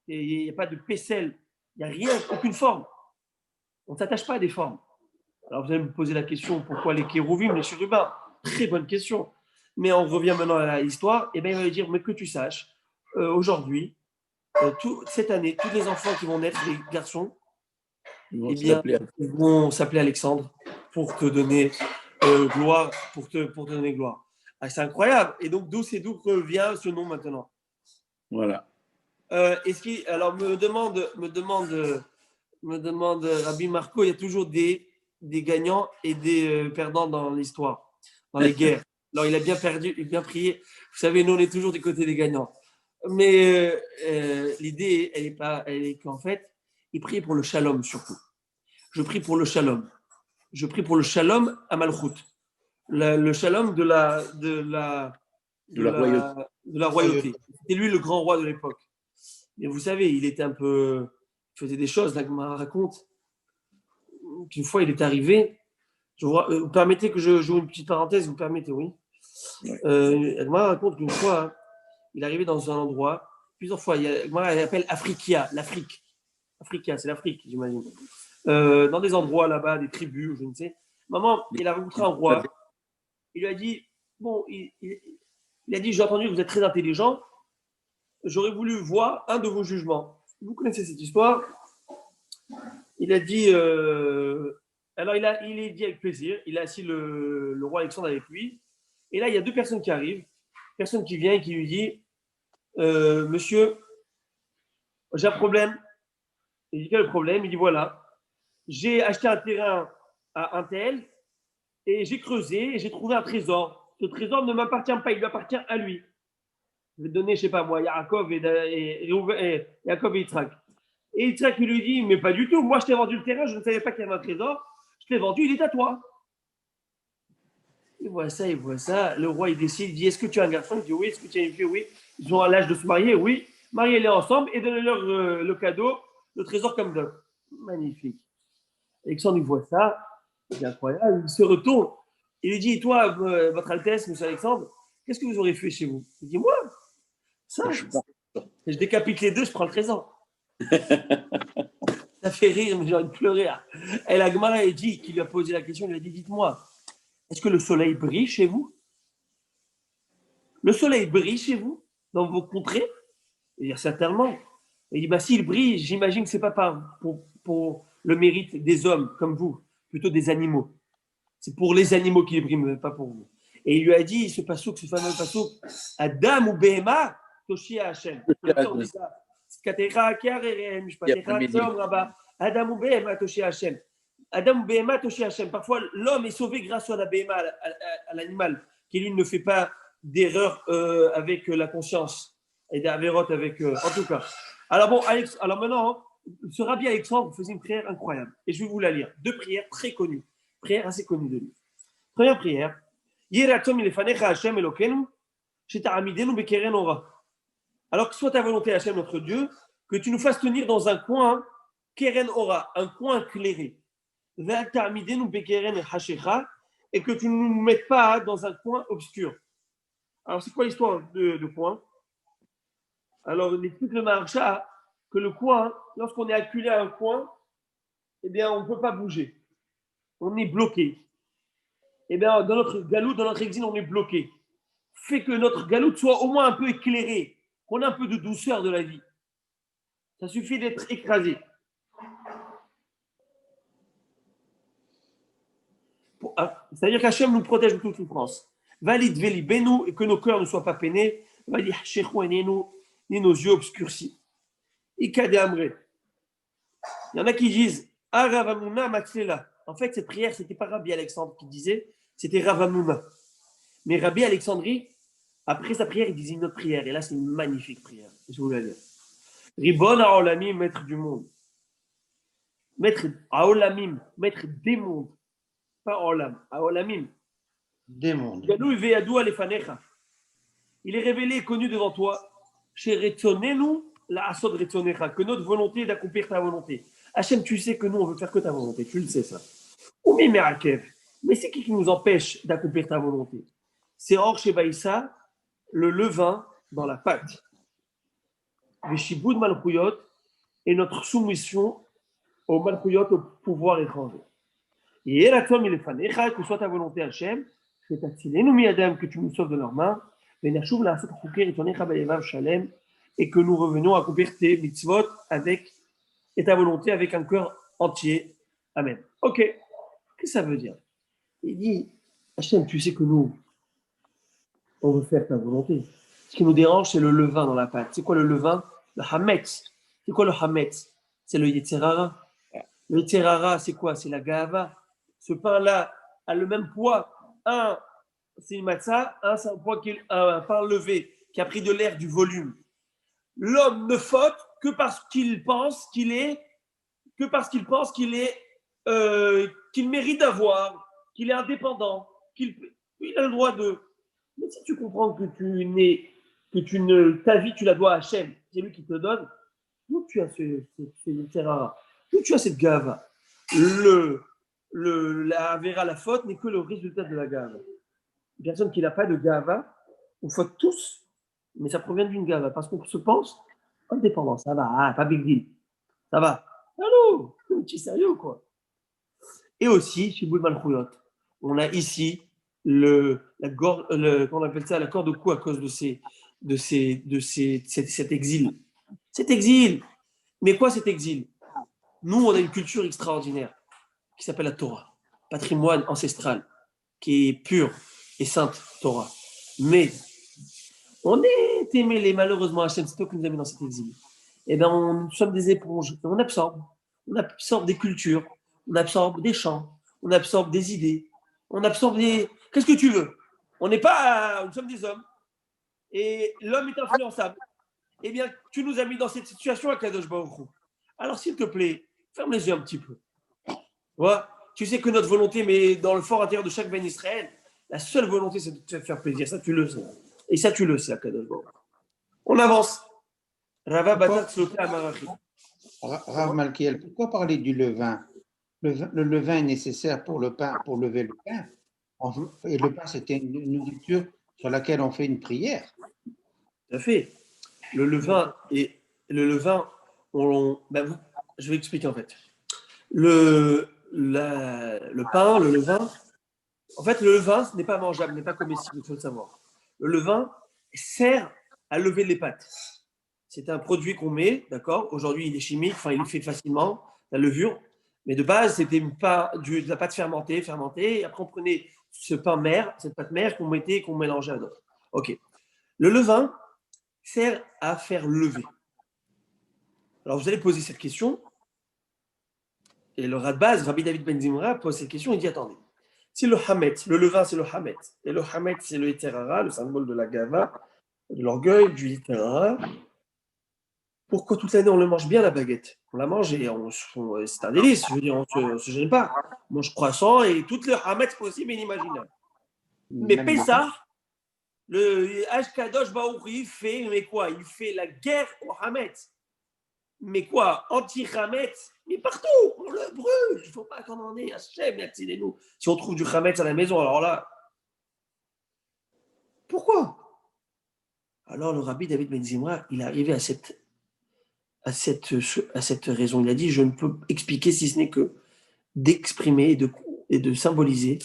Speaker 1: Il n'y a pas de pécelle, il n'y a rien, aucune forme. On ne s'attache pas à des formes. Alors vous allez me poser la question, pourquoi les kérouvim, les chérubins? Très bonne question. Mais on revient maintenant à l'histoire. Et bien il va lui dire, mais que tu saches, aujourd'hui, cette année, tous les enfants qui vont naître, les garçons, ils vont s'appeler Alexandre pour te donner gloire, pour te donner gloire. Ah, c'est incroyable. Et donc, d'où vient ce nom maintenant?
Speaker 5: Voilà.
Speaker 1: Alors, me demande Rabbi Marco, il y a toujours des gagnants et des perdants dans l'histoire, dans les guerres. Alors, il a bien perdu, il a bien prié. Vous savez, nous, on est toujours du côté des gagnants. Mais l'idée, elle est qu'en fait, il prie pour le shalom surtout. Je prie pour le shalom. Je prie pour le shalom à Malchut. Le shalom de la royauté. C'était lui le grand roi de l'époque. Mais vous savez, il était un peu... Il faisait des choses, L'Agma raconte. Qu'une fois, il est arrivé... vous permettez que je joue une petite parenthèse, vous permettez, oui. L'Agma raconte qu'une fois, il est arrivé dans un endroit, plusieurs fois, L'Agma appelle Afrikia, l'Afrique. Africa, c'est l'Afrique, j'imagine. Dans des endroits là-bas, des tribus, je ne sais. Maman, il a rencontré un roi. Il lui a dit, il a dit, j'ai entendu que vous êtes très intelligent. J'aurais voulu voir un de vos jugements. Vous connaissez cette histoire. Il a dit, alors il est dit avec plaisir. Il a assis le roi Alexandre avec lui. Et là, il y a 2 personnes qui arrivent. Personne qui vient et qui lui dit, monsieur, j'ai un problème. Il dit, quel est le problème? Il dit, voilà, j'ai acheté un terrain à un tel et j'ai creusé et j'ai trouvé un trésor. Ce trésor ne m'appartient pas, il lui appartient à lui. Je vais te donner, je ne sais pas moi, Yaakov et Yaakov et Yitzhak. Et Yitzhak lui dit, mais pas du tout, moi je t'ai vendu le terrain, je ne savais pas qu'il y avait un trésor, je t'ai vendu, il est à toi. Il voit ça, le roi il décide, il dit, est-ce que tu as un garçon? Il dit, oui, est-ce que tu as une fille? Oui. Ils sont à l'âge de se marier? Oui. Mariez-les ensemble et donnez-leur le cadeau, le trésor comme d'hab. Magnifique. Alexandre, il voit ça, c'est incroyable, il se retourne, il lui dit, toi, votre Altesse, monsieur Alexandre, qu'est-ce que vous aurez fait chez vous? Il dit, moi, ça, je décapite les 2, je prends le trésor. Ça fait rire, mais j'ai envie de pleurer. Et la Gemara, elle dit, qui lui a posé la question, il lui a dit, dites-moi, est-ce que le soleil brille chez vous? Le soleil brille chez vous? dans vos contrées? Il dit certainement. Et il dit, bah, s'il brille, j'imagine que ce n'est pas pour le mérite des hommes comme vous, plutôt des animaux. C'est pour les animaux qu'il brille, mais pas pour vous. Et il lui a dit, ce fameux passouk, Adam ou Behema, Toshi Hashem. Adam ou Behema, Toshi Hashem. Adam ou Behema, Toshi Hashem. Parfois, l'homme est sauvé grâce à la Behema, à l'animal, qui lui ne fait pas d'erreur avec la conscience et d'avérote avec. En tout cas. Alors bon, alors maintenant, ce rabbi Alexandre faisait une prière incroyable. Et je vais vous la lire. 2 prières très connues. Prières assez connues de lui. Première prière. Alors que soit ta volonté, Hachem, notre Dieu, que tu nous fasses tenir dans un coin, Keren Ora, un coin éclairé. Et que tu ne nous mettes pas dans un coin obscur. Alors, c'est quoi l'histoire de coin? Alors, il explique le Maharsha que le coin, lorsqu'on est acculé à un coin, eh bien, on ne peut pas bouger. On est bloqué. Eh bien, dans notre galoute, dans notre exil, on est bloqué. Fait que notre galoute soit au moins un peu éclairée, qu'on ait un peu de douceur de la vie. Ça suffit d'être écrasé. C'est-à-dire qu'Hachem nous protège de toute souffrance. Valide veli benu, et que nos cœurs ne soient pas peinés. Valide hachechou enenu, ni nos yeux obscurcis. Ikade amre. Il y en a qui disent Aravamuna matzlela. En fait, cette prière, ce n'était pas Rabbi Alexandre qui disait, c'était Ravamuna. Mais Rabbi Alexandrie, après sa prière, il disait une autre prière. Et là, c'est une magnifique prière. Je vous la dire. Ribon Aolamim, maître du monde. Maître Aolamim, maître des mondes. Pas Olam, Aolamim.
Speaker 6: Des mondes.
Speaker 1: Il est révélé et connu devant toi. Chez Retzonenu, la Asod Retzonecha, que notre volonté est d'accomplir ta volonté. Hachem, tu sais que nous, on veut faire que ta volonté. Tu le sais, ça. Mais c'est qui nous empêche d'accomplir ta volonté? C'est Or Shebaïssa, le levain dans la pâte. Veshiboud Malchuyot et notre soumission au Malchuyot, au pouvoir étranger. Et Eratom il est fanecha, que soit ta volonté Hachem, que tu nous sauves de leurs mains, et que nous revenions à accomplir tes mitzvot avec, et ta volonté avec un cœur entier. Amen. Ok. Qu'est-ce que ça veut dire? Il dit, Hachem, tu sais que nous, on veut faire ta volonté. Ce qui nous dérange, c'est le levain dans la pâte. C'est quoi le levain? Le hametz. C'est quoi le hametz? C'est le yetzerara. Le yetzerara, c'est quoi? C'est la gava. Ce pain-là a le même poids. Un, c'est une matzah. Un, c'est un pain levé qui a pris de l'air, du volume. L'homme ne faute que parce qu'il pense qu'il mérite d'avoir, qu'il est indépendant, qu'il a le droit de. Mais si tu comprends que ta vie, tu la dois à Hachem, c'est lui qui te donne, d'où tu as d'où tu as cette gava? La avéra, la faute, n'est que le résultat de la gava. Une personne qui n'a pas de gava, on faute tous, mais ça provient d'une gava, parce qu'on se pense indépendant. Ça va, pas big deal. Ça va. Allô, tu es sérieux ou quoi? Et aussi, chez Boulman Khouyot, on a ici comment on appelle ça, la corde au cou à cause de cet exil. Cet exil. Mais quoi cet exil? Nous, on a une culture extraordinaire qui s'appelle la Torah, patrimoine ancestral, qui est pur et sainte Torah. Mais on est aimé, malheureusement, Hachem, c'est toi qui nous a mis dans cet exil. Eh bien, nous sommes des éponges, on absorbe des cultures, on absorbe des chants, on absorbe des idées, on absorbe des. Qu'est-ce que tu veux? Nous sommes des hommes, et l'homme est influençable. Eh bien, tu nous as mis dans cette situation à Kadosh Baruch Hu. Alors, s'il te plaît, ferme les yeux un petit peu. Ouais. Tu sais que notre volonté, mais dans le fort intérieur de chaque Ben Israël, la seule volonté, c'est de te faire plaisir. Ça, tu le sais. Et ça, tu le sais, Kadosh Baruch Hu. On avance. Rava Batak Sloté Amarachi.
Speaker 6: Rav Malkiel, pourquoi parler du levain? Le levain est nécessaire pour le pain, pour lever le pain. Et le pain, c'était une nourriture sur laquelle on fait une prière.
Speaker 1: Tout à fait. Le levain, je vais expliquer en fait. Le pain, le levain, en fait, le levain, ce n'est pas mangeable, n'est pas comestible, il faut le savoir. Le levain sert à lever les pâtes. C'est un produit qu'on met, d'accord? Aujourd'hui, il est chimique, enfin, il est fait facilement, la levure. Mais de base, c'était de la pâte fermentée. Et après, on prenait ce pain mère, cette pâte mère qu'on mettait, qu'on mélangeait à d'autres. OK. Le levain sert à faire lever. Alors, vous allez poser cette question. Et le Radbaz, Rabbi David Ben Zimra, pose cette question. Il dit, attendez. Si le Hametz, le levain, c'est le Hametz. Et le Hametz, c'est le Yeterara, le symbole de la Gava, de l'orgueil, du Yeterara. Pourquoi toute l'année on le mange bien la baguette? On la mange et c'est un délice. Je veux dire, on ne se gêne pas. On mange croissant et toutes les hametz possibles et inimaginables. Mais Pessah, le Ashkadosh Baruch il fait, mais quoi? Il fait la guerre aux hametz. Mais quoi? Anti-hametz? Mais partout, on le brûle. Il ne faut pas qu'on en ait. Hachem, nous. Si on trouve du hametz à la maison, alors là, pourquoi? Alors le rabbi David Ben Zimra, il est arrivé à cette raison. Il a dit, je ne peux expliquer si ce n'est que d'exprimer et de symboliser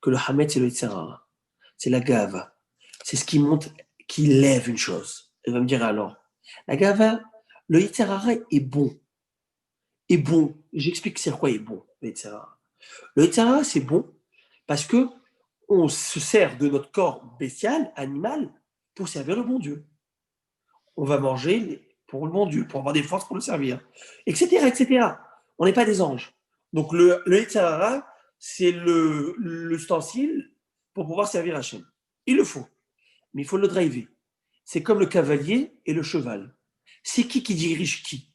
Speaker 1: que le Hametz, c'est le Yetzirah. C'est la Gava. C'est ce qui monte, qui lève une chose. Elle va me dire alors, la Gava, le Yetzirah est bon. Est bon. J'explique c'est quoi est bon, le Yetzirah. Le Yetzirah, c'est bon parce que on se sert de notre corps bestial, animal, pour servir le bon Dieu. On va manger pour le bon Dieu, pour avoir des forces pour le servir, etc., etc. On n'est pas des anges. Donc le Yetzirah, c'est l'ustensile pour pouvoir servir Hachem. Il le faut, mais il faut le driver. C'est comme le cavalier et le cheval. C'est qui dirige qui?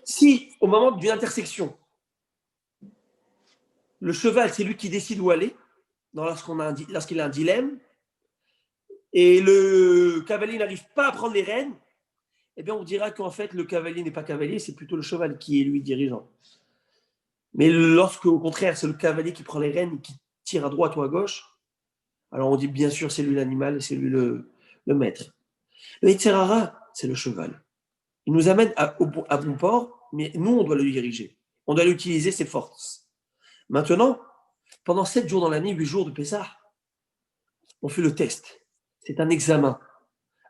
Speaker 1: Si, au moment d'une intersection, le cheval, c'est lui qui décide où aller, lorsqu'il a un dilemme, et le cavalier n'arrive pas à prendre les rênes, eh bien, on dira qu'en fait, le cavalier n'est pas cavalier, c'est plutôt le cheval qui est lui dirigeant. Mais lorsque, au contraire, c'est le cavalier qui prend les rênes et qui tire à droite ou à gauche, alors on dit bien sûr c'est lui l'animal et c'est lui le maître. Le Yetzirah, c'est le cheval. Il nous amène à bon port, mais nous, on doit le diriger. On doit utiliser ses forces. Maintenant, pendant 7 jours dans l'année, 8 jours de Pessah, on fait le test. C'est un examen.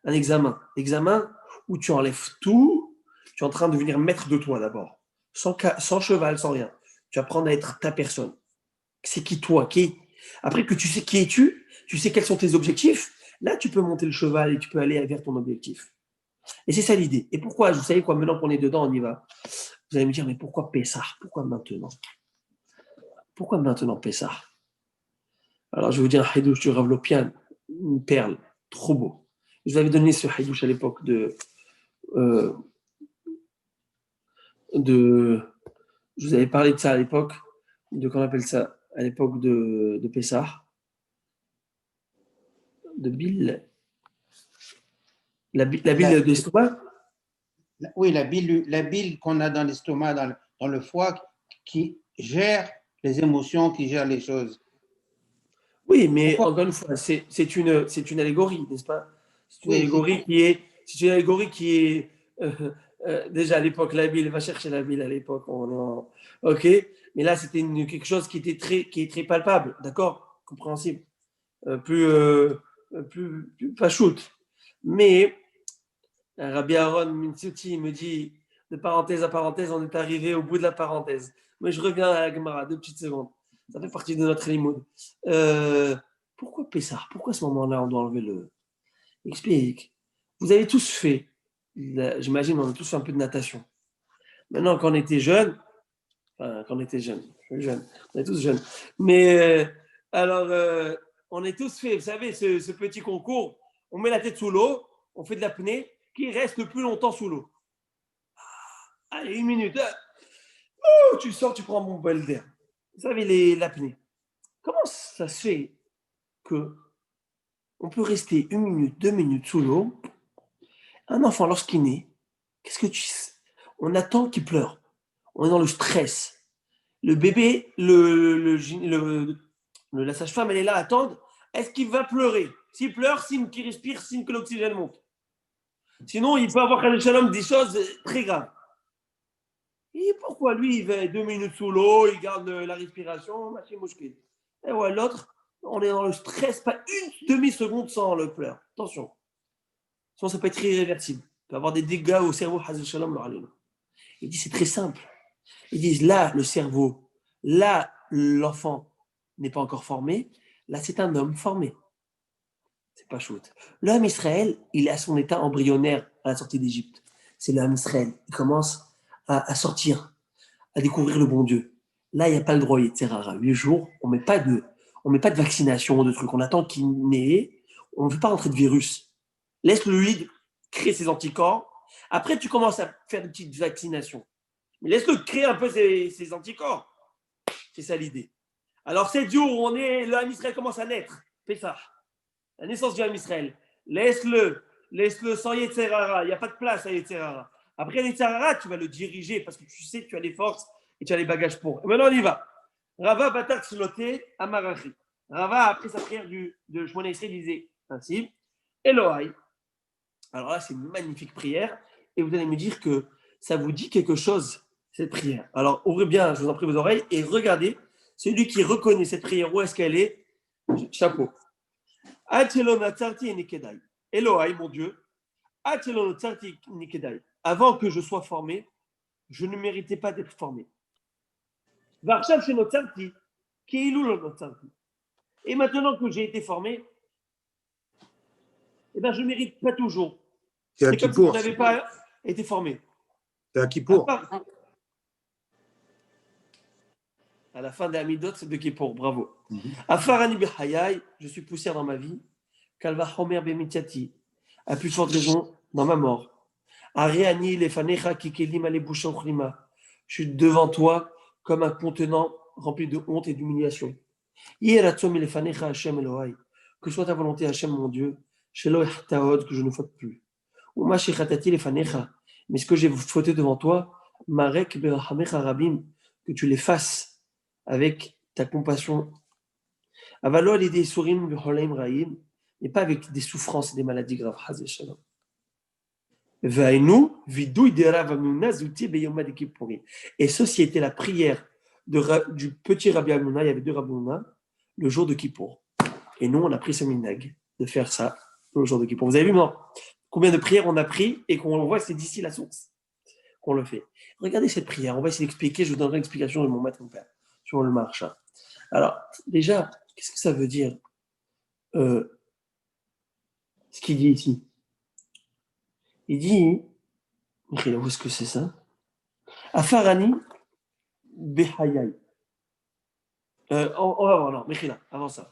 Speaker 1: Un examen. Examen où tu enlèves tout, tu es en train de devenir maître de toi d'abord. Sans cheval, sans rien. Tu apprends à être ta personne. C'est qui toi? Après que tu sais qui es-tu, tu sais quels sont tes objectifs, là tu peux monter le cheval et tu peux aller vers ton objectif. Et c'est ça l'idée. Et pourquoi? Vous savez quoi, maintenant qu'on est dedans, on y va. Vous allez me dire, mais pourquoi Pessah? Pourquoi maintenant? Pourquoi maintenant Pessah? Alors je vais vous dire un haïdouche du Rav Lopian, une perle, trop beau. Je vous avais donné ce haïdouche à l'époque de je vous avais parlé de ça à l'époque, qu'on appelle ça, à l'époque de Pessah, de bile. La bile d'estomac.
Speaker 6: Oui, la bile qu'on a dans l'estomac, dans le foie, qui gère les émotions, qui gère les choses.
Speaker 1: Oui, mais encore une fois, c'est une allégorie, n'est-ce pas? C'est une allégorie qui est déjà à l'époque, la bile, va chercher la bile à l'époque. Ok, mais là, c'était quelque chose qui est très palpable, d'accord? Compréhensible. Plus pas shoot. Mais Rabbi Aaron Mintsuti me dit, de parenthèse à parenthèse, on est arrivé au bout de la parenthèse. Mais je reviens à la Gemara, 2 petites secondes. Ça fait partie de notre limoud. Pourquoi Pessah? Pourquoi à ce moment-là, on doit enlever le... Explique. Vous avez tous fait, j'imagine, on a tous fait un peu de natation. Maintenant, quand on était jeune, je suis jeune, on est tous jeunes. Mais on est tous fait, vous savez, ce petit concours, on met la tête sous l'eau, on fait de l'apnée, qui reste le plus longtemps sous l'eau. Allez, 1 minute. Tu sors, tu prends un bon bol d'air. Vous savez, l'apnée. Comment ça se fait que on peut rester 1 minute, 2 minutes sous l'eau? Un enfant, lorsqu'il naît, on attend qu'il pleure. On est dans le stress. Le bébé, la sage-femme, elle est là à attendre. Est-ce qu'il va pleurer? S'il pleure, signe qu'il respire, signe que l'oxygène monte. Sinon, il peut avoir des choses très graves. Et pourquoi lui, il va 2 minutes sous l'eau, il garde la respiration, machin mouchkil. Et ouais, l'autre, on est dans le stress, pas une demi-seconde sans le pleur. Attention. Sinon, ça peut être irréversible. Ça peut avoir des dégâts au cerveau. Il dit, c'est très simple. Ils disent, là, le cerveau, là, l'enfant n'est pas encore formé. Là, c'est un homme formé. C'est pas chaud. L'homme Israël, il est à son état embryonnaire à la sortie d'Égypte. C'est l'homme Israël. Il commence à sortir, à découvrir le bon Dieu. Là, il n'y a pas le droit, etc. 8 jours, on ne met pas de vaccination, de trucs. On attend qu'il naisse. On ne veut pas rentrer de virus. Laisse-le lui créer ses anticorps. Après, tu commences à faire des petites vaccinations. Mais laisse-le créer un peu ses anticorps. C'est ça l'idée. Alors, 7 jours où l'homme Israël commence à naître. Fais ça. La naissance du homme Israël. Laisse-le sans Yetzerara. Il n'y a pas de place à Yetzerara. Après Yetzerara, tu vas le diriger parce que tu sais que tu as les forces et tu as les bagages pour. Et maintenant, on y va. Rava Batak Sloté Amarachi. Rava, après sa prière de Shmona Esrei, disait ainsi Elohai. Alors là, c'est une magnifique prière. Et vous allez me dire que ça vous dit quelque chose, cette prière. Alors, ouvrez bien, je vous en prie, vos oreilles et regardez. Celui qui reconnaît cette prière, où est-ce qu'elle est? Chapeau. Elohai, mon Dieu. Avant que je sois formé, je ne méritais pas d'être formé. Et maintenant que j'ai été formé, eh ben, je ne mérite pas toujours.
Speaker 4: C'est
Speaker 1: comme si je n'avais pas été formé.
Speaker 4: C'est à Kippour.
Speaker 1: À la fin des Amidot, c'est de Kippour. Bravo. Afarani bihayai, je suis poussière dans ma vie. Kalva homer bemitiati, à plus forte raison dans ma mort. Areani lefanecha kikelim alebushon chlima. Je suis devant toi comme un contenant rempli de honte et d'humiliation. Yeratzom lefanecha Hashem Elohai, que soit ta volonté Hashem mon Dieu, shelo echtaod, que je ne faute plus. Uma shechatati lefanecha, mais ce que j'ai fauté devant toi, marek berachamecha rabim, que tu les fasses avec ta compassion. Avalo l'idée sourim v'holeim raïm, et pas avec des souffrances et des maladies graves. Hazé shalom. Et ceci était la prière du petit Rabbi Hanouna. Il y avait 2 Rabbi Hanouna le jour de Kippour. Et nous, on a pris ce minhag de faire ça le jour de Kippour. Vous avez vu non, combien de prières on a pris et qu'on voit, c'est d'ici la source qu'on le fait. Regardez cette prière. On va essayer d'expliquer. Je vous donnerai l'explication de mon maître mon père sur le marcha. Alors, déjà, qu'est-ce que ça veut dire ce qu'il dit ici? Il dit, où est-ce que c'est ça? Afarani behayai. On va voir, non, Mechila, avant ça.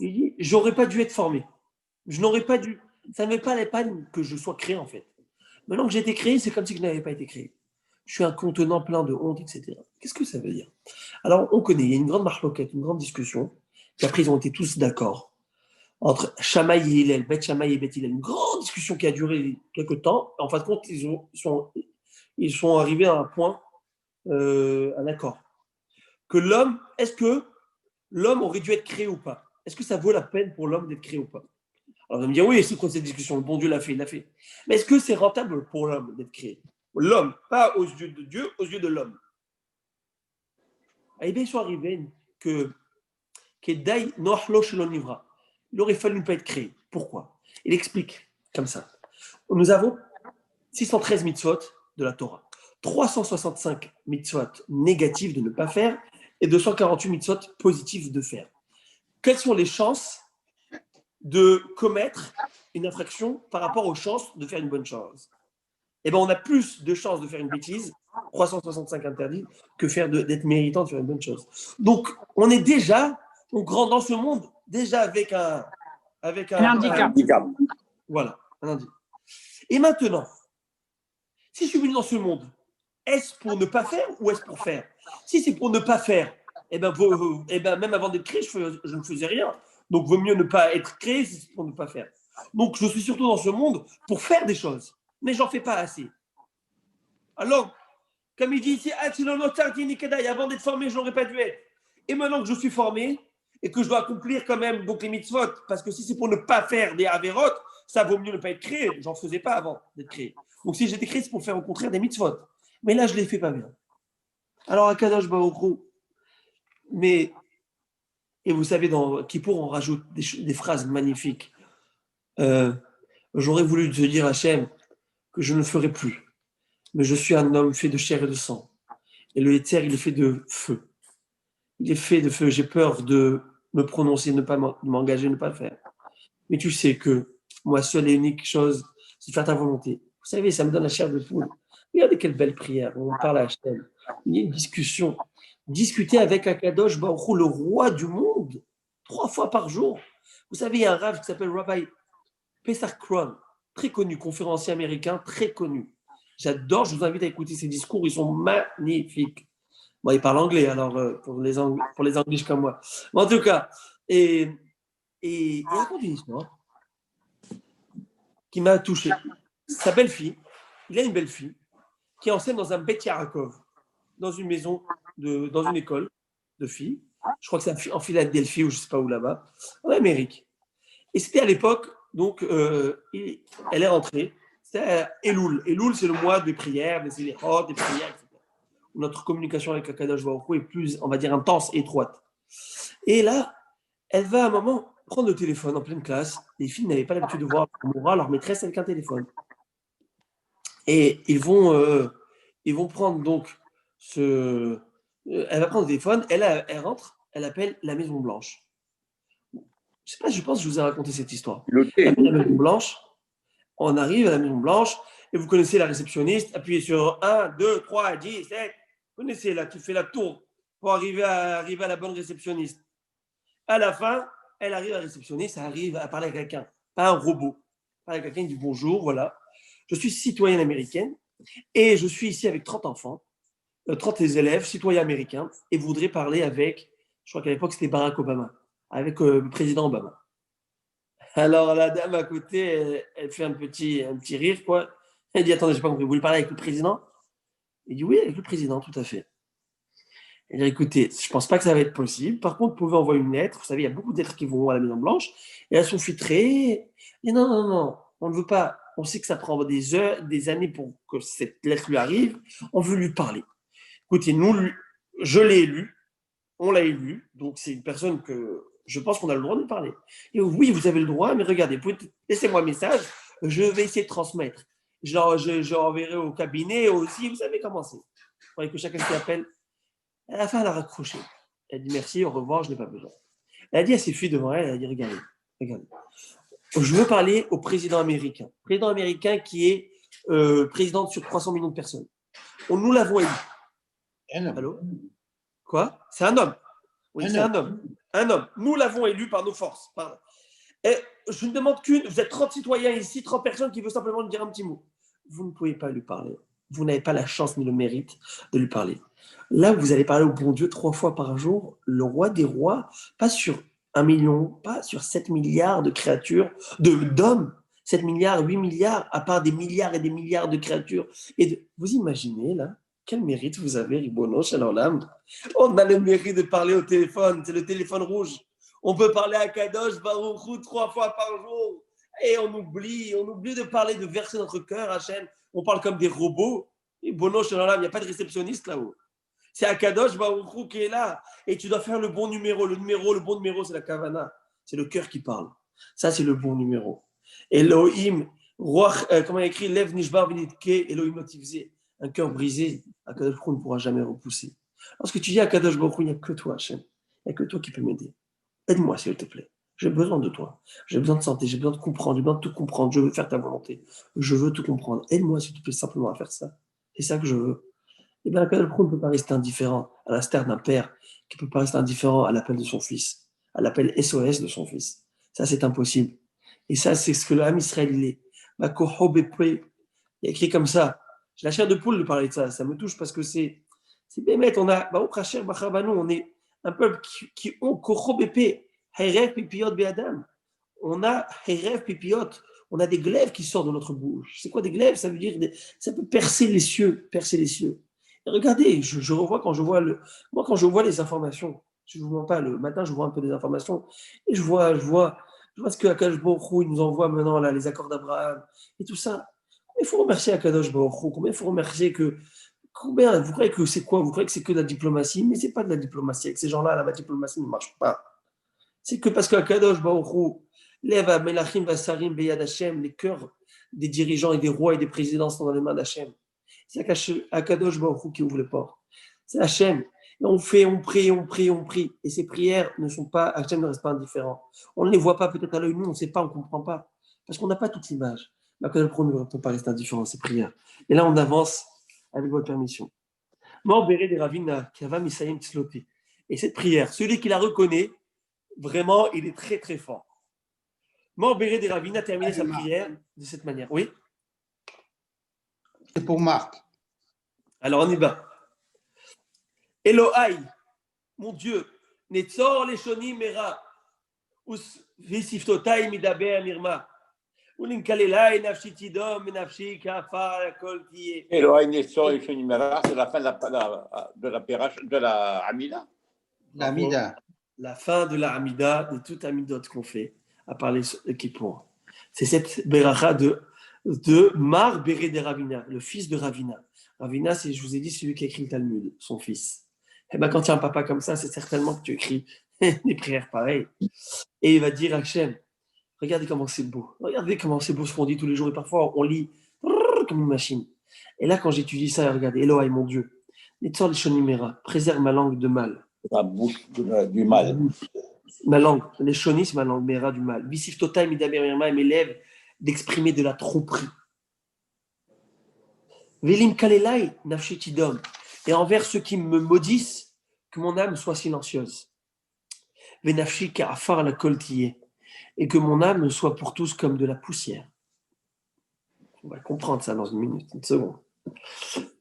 Speaker 1: Il dit, j'aurais pas dû être formé. Je n'aurais pas dû. Ça ne m'est pas que je sois créé, en fait. Maintenant que j'ai été créé, c'est comme si je n'avais pas été créé. Je suis un contenant plein de honte, etc. Qu'est-ce que ça veut dire? Alors, on connaît, il y a une grande marloquette, une grande discussion, puis après, ils ont été tous d'accord. Entre Shammai et Hillel, Beth Shammai et Beth Hillel, une grande discussion qui a duré quelques temps. En fin de compte, ils sont arrivés à un point, un accord. Que l'homme, est-ce que l'homme aurait dû être créé ou pas? Est-ce que ça vaut la peine pour l'homme d'être créé ou pas? Alors, on va me dire, oui, c'est quoi cette discussion? Le bon Dieu l'a fait, il l'a fait. Mais est-ce que c'est rentable pour l'homme d'être créé? L'homme, pas aux yeux de Dieu, aux yeux de l'homme. Eh bien, ils sont arrivés que Kedai Noachlo Shelon Nivra. Il aurait fallu ne pas être créé. Pourquoi? Il explique comme ça. Nous avons 613 mitzvot de la Torah, 365 mitzvot négatives de ne pas faire et 248 mitzvot positives de faire. Quelles sont les chances de commettre une infraction par rapport aux chances de faire une bonne chose? Eh bien, on a plus de chances de faire une bêtise, 365 interdits, que d'être méritant de faire une bonne chose. Donc, on grandit dans ce monde déjà avec un
Speaker 3: handicap.
Speaker 1: Voilà, un handicap. Et maintenant, si je suis venu dans ce monde, est-ce pour ne pas faire ou est-ce pour faire? Si c'est pour ne pas faire, même avant d'être créé, je ne faisais rien. Donc, vaut mieux ne pas être créé si c'est pour ne pas faire. Donc, je suis surtout dans ce monde pour faire des choses, mais j'en fais pas assez. Alors, comme il dit ici, avant d'être formé, je n'aurais pas dû être. Et maintenant que je suis formé, et que je dois accomplir quand même donc les mitzvot, parce que si c'est pour ne pas faire des avérotes, ça vaut mieux ne pas être créé. J'en faisais pas avant d'être créé. Donc si j'étais créé, c'est pour faire au contraire des mitzvot. Mais là, je ne les fais pas bien. Alors à Kadosh Baruch Hu, et vous savez, dans Kippour, on rajoute des phrases magnifiques. J'aurais voulu te dire, Hachem, que je ne ferai plus. Mais je suis un homme fait de chair et de sang. Et le Yetzer, il est fait de feu. Il est fait de feu. J'ai peur de me prononcer, ne pas m'engager, ne pas le faire. Mais tu sais que moi, seule et unique chose, c'est faire ta volonté. Vous savez, ça me donne la chair de poule. Regardez quelle belle prière. On parle à Hachem. Il y a une discussion. Discuter avec Akadosh Baruch Hu, le roi du monde, 3 fois par jour. Vous savez, il y a un rave qui s'appelle Rabbi Pesach Kron, très connu, conférencier américain, très connu. J'adore, je vous invite à écouter ses discours, ils sont magnifiques. Bon, il parle anglais, alors pour les Anglais comme moi. Mais en tout cas, et il raconte une histoire qui m'a touché. Sa belle-fille, il a une belle-fille qui enseigne dans un Bet Yarakov, dans une maison, dans une école de filles. Je crois que c'est en Philadelphie ou je ne sais pas où là-bas, en Amérique. Et c'était à l'époque, donc, elle est rentrée. C'était Elul. Elul, c'est le mois des prières, des selichot, des prières, etc. Notre communication avec Akadosh Baruch Hu est plus, on va dire, intense, étroite. Et là, elle va à un moment prendre le téléphone en pleine classe. Les filles n'avaient pas l'habitude de voir leur maîtresse avec un téléphone. Et ils vont prendre donc elle va prendre le téléphone, elle rentre, elle appelle la Maison Blanche. Je sais pas, je pense que je vous ai raconté cette histoire. Elle appelle la Maison Blanche, on arrive à la Maison Blanche, et vous connaissez la réceptionniste, appuyez sur 1, 2, 3, 10, 7, vous connaissez là, tu fais la tour pour arriver à la bonne réceptionniste. À la fin, elle arrive à la réceptionniste, elle arrive à parler à quelqu'un, pas un robot. Elle parle à quelqu'un, il dit bonjour, voilà. Je suis citoyenne américaine et je suis ici avec 30 enfants, 30 élèves, citoyens américains, et voudrais parler avec, je crois qu'à l'époque c'était Barack Obama, avec le président Obama. Alors la dame à côté, elle fait un petit rire, quoi. Elle dit, attendez, j'ai pas compris, vous voulez parler avec le président? Il dit, oui, avec le président, tout à fait. Elle dit, écoutez, je pense pas que ça va être possible. Par contre, vous pouvez envoyer une lettre. Vous savez, il y a beaucoup de lettres qui vont à la Maison Blanche, et elles sont filtrées. Et non, on ne veut pas. On sait que ça prend des heures, des années pour que cette lettre lui arrive. On veut lui parler. Écoutez, je l'ai élu, on l'a élu, donc c'est une personne que je pense qu'on a le droit de lui parler. Et oui, vous avez le droit, mais regardez, laissez-moi un message, je vais essayer de transmettre. Je l'enverrai au cabinet aussi, vous savez comment c'est. Vous voyez que chacun qui appelle. À la fin, elle a raccroché. Elle dit merci, au revoir, je n'ai pas besoin. Elle a dit à ses filles devant elle, elle a dit regardez. Je veux parler au président américain. Président américain qui est président sur 300 millions de personnes. Nous l'avons élu. Allô? Quoi? C'est un homme. Oui, c'est un homme. Un homme. Nous l'avons élu par nos forces. Pardon. Et je ne demande qu'une. Vous êtes 30 citoyens ici, 30 personnes qui veulent simplement lui dire un petit mot. Vous ne pouvez pas lui parler. Vous n'avez pas la chance ni le mérite de lui parler. Là, vous allez parler au bon Dieu 3 fois par jour, le roi des rois, pas sur 1 million, pas sur 7 milliards de créatures, d'hommes, 7 milliards, 8 milliards, à part des milliards et des milliards de créatures. Vous imaginez, là, quel mérite vous avez, Ribono, Shalom? On a le mérite de parler au téléphone, c'est le téléphone rouge. On peut parler à Kadosh Baruch Hu 3 fois par jour. Et on oublie de parler, de verser notre cœur, Hachem. On parle comme des robots. Ribono, Shalom, il n'y a pas de réceptionniste là-haut. C'est Akadosh Baruch Hu qui est là. Et tu dois faire le bon numéro. Le bon numéro, c'est la kavana. C'est le cœur qui parle. Ça, c'est le bon numéro. Elohim, comment il écrit, Lev Nishbar Vinitke, Elohim Notivze. Un cœur brisé, Akadosh Baruch Hu ne pourra jamais repousser. Lorsque tu dis Akadosh Baruch Hu, il n'y a que toi, Hachem. Il n'y a que toi qui peux m'aider. Aide-moi, s'il te plaît. J'ai besoin de toi. J'ai besoin de santé. J'ai besoin de comprendre. J'ai besoin de tout comprendre. Je veux faire ta volonté. Je veux tout comprendre. Aide-moi, s'il te plaît, simplement à faire ça. C'est ça que je veux. Eh bien, Akadosh Baruch Hu ne peut pas rester indifférent, à l'instar d'un père qui ne peut pas rester indifférent à l'appel de son fils, à l'appel SOS de son fils. Ça, c'est impossible. Et ça, c'est ce que l'âme Israël, il est. Il y a écrit comme ça. J'ai la chair de poule de parler de ça. Ça me touche parce que c'est bémet. On a, on est un peuple qui ont Kochobépé, Hayref Pipiot Be'adam. On a Hayref Pipiot. On a des glaives qui sortent de notre bouche. C'est quoi des glaives? Ça veut dire, ça peut percer les cieux, Et regardez, je revois quand je vois les informations, je ne vous mens pas, le matin, je vois un peu des informations, et je vois ce que Akadosh Baruch Hu, il nous envoie maintenant, là, les accords d'Abraham, et tout ça. Combien il faut remercier Akadosh Baruch Hu? Combien il faut remercier vous croyez que c'est quoi? Vous croyez que c'est que de la diplomatie? Mais ce n'est pas de la diplomatie. Avec ces gens-là, la diplomatie ne marche pas. C'est que parce qu'Akadosh Baruch Hu lève à Melachim Vasarim Beyad Hashem, les cœurs des dirigeants et des rois et des présidents sont dans les mains d'Hachem. C'est Akadosh Baruch Hu qui ouvre les portes. C'est Hachem. Et on fait, on prie, on prie, on prie. Et ces prières ne sont pas, Hachem ne reste pas indifférent. On ne les voit pas peut-être à l'œil, nous, on ne sait pas, on ne comprend pas. Parce qu'on n'a pas toute l'image. Akadosh Baruch Hu ne peut pas rester indifférent à ces prières. Et là, on avance avec votre permission. Mort Béré des Ravina, qui va Misayim Tzloté. Et cette prière, celui qui la reconnaît, vraiment, il est très très fort. Mort Béré des Ravina a terminé sa prière de cette manière. Oui.
Speaker 6: C'est pour Marc.
Speaker 1: Alors on y va. Elohai, mon Dieu, Netzor Leshonim Mera, Visiftotai Midaber Mirma, Ulinkalelai Nafshi Tidom, Nafshi Kafar Kol Tiye.
Speaker 2: Elohai Netzor Leshonim Mera, c'est la fin de la Amida.
Speaker 6: L'Amida.
Speaker 1: La fin de la Amida, de toute Amidot qu'on fait, à part les Kippour. C'est cette Beracha de Mar Béré de Ravina, le fils de Ravina. Ravina, c'est, je vous ai dit, celui qui a écrit le Talmud, son fils. Et ben, quand il y a un papa comme ça, c'est certainement que tu écris des prières pareilles. Et il va dire à Hachem, regardez comment c'est beau. Regardez comment c'est beau ce qu'on dit tous les jours. Et parfois, on lit comme une machine. Et là, quand j'étudie ça, regardez, Elohai, mon Dieu, Netzor Leshonimera, préserve ma langue de mal.
Speaker 2: La bouche du mal.
Speaker 1: Ma langue, les shonis, c'est ma langue, Mera du mal. Visif Totai Midaber Mirma, et mes lèvres d'exprimer de la tromperie. Velim Kalelai Nafshi Tidom, et envers ceux qui me maudissent, que mon âme soit silencieuse. Venafshi Ka'afar la Koltiye, et que mon âme soit pour tous comme de la poussière. On va comprendre ça dans une minute, une seconde.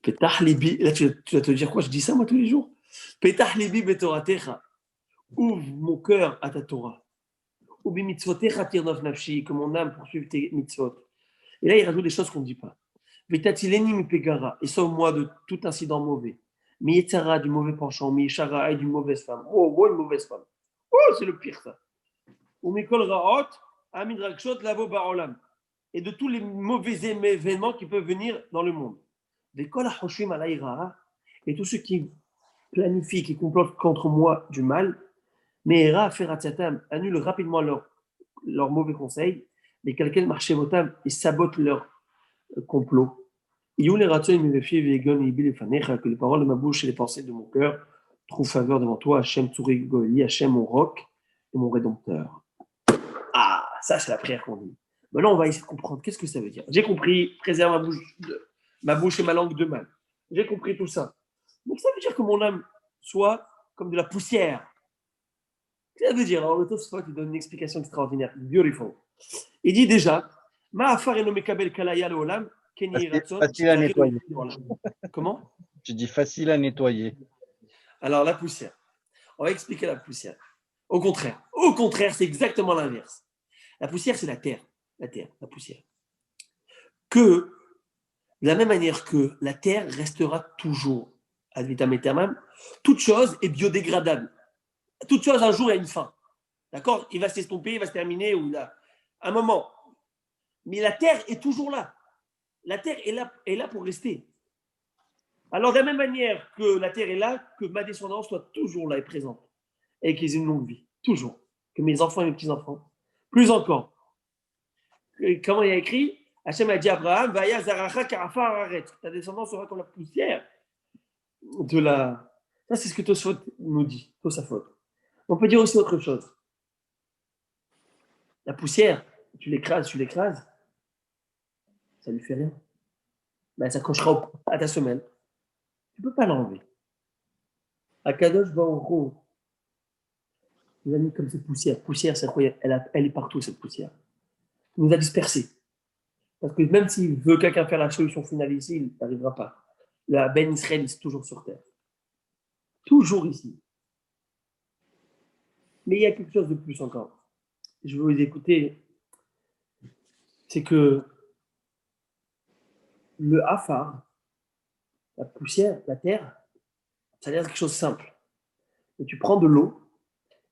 Speaker 1: Petah libi, là tu vas te dire quoi? Je dis ça moi tous les jours. Petah libi betoratecha, ouvre mon cœur à ta Torah. Ubi mitzvotecha tirnof nafshi, que mon âme poursuive tes mitzvot. Et là il rajoute des choses qu'on ne dit pas. Vetatileni mi pegara, et sauve-moi de tout incident mauvais. Mi yetzara, du mauvais penchant, mi yeshara, d'une mauvaise femme. Oh, une mauvaise femme. Oh, c'est le pire ça. Ou mikol raot, amid rakshot lavo barolam. Et de tous les mauvais événements qui peuvent venir dans le monde. Des kol hachoshim alaïra, et tous ceux qui planifient, qui complotent contre moi du mal, mais Ra feratzatam, annulent rapidement leurs mauvais conseils, les calquels marchevotam, et sabotent leur complot. Que les paroles de ma bouche et les pensées de mon cœur trouvent faveur devant toi, Hachem Tsuri Goli, Hachem mon roc et mon rédempteur. Ah, ça c'est la prière qu'on dit. Maintenant on va essayer de comprendre qu'est-ce que ça veut dire. J'ai compris, préserve ma bouche et ma langue de mal. J'ai compris tout ça. Donc ça veut dire que mon âme soit comme de la poussière. Ça veut dire, alors le Tosfot il donne une explication extraordinaire, beautiful. Il dit déjà, Ma'afar eno mekabel kalaya leolam.
Speaker 3: Facile à nettoyer.
Speaker 1: Comment?
Speaker 3: Tu dis facile à nettoyer.
Speaker 1: Alors, la poussière. On va expliquer la poussière. Au contraire, c'est exactement l'inverse. La poussière, c'est la terre. La poussière. Que, de la même manière que la terre restera toujours ad vitam aeternam, toute chose est biodégradable. Toute chose, un jour, il y a une fin. D'accord? Il va s'estomper, il va se terminer, ou là, un moment. Mais la terre est toujours là. La terre est là pour rester. Alors, de la même manière que la terre est là, que ma descendance soit toujours là et présente. Et qu'ils aient une longue vie. Toujours. Que mes enfants et mes petits-enfants. Plus encore. Et comment il a écrit? Hachem a dit à Abraham, Vaya zaracha karafar aret. Ta descendance sera comme la poussière de la. Ça, c'est ce que Tosfot nous dit. Tosafot. On peut dire aussi autre chose. La poussière, tu l'écrases, ça lui fait rien. Ben, ça accrochera à ta semelle. Tu ne peux pas l'enlever. Akadosh Baruch Hu, il a mis comme cette poussière. Poussière, c'est incroyable. Elle est partout, cette poussière. Il nous a dispersés. Parce que même s'il veut quelqu'un faire la solution finale ici, il n'arrivera pas. La Ben Israël est toujours sur terre. Toujours ici. Mais il y a quelque chose de plus encore. Je veux vous écouter. C'est que le Afar, la poussière, la terre, ça a l'air quelque chose de simple. Et tu prends de l'eau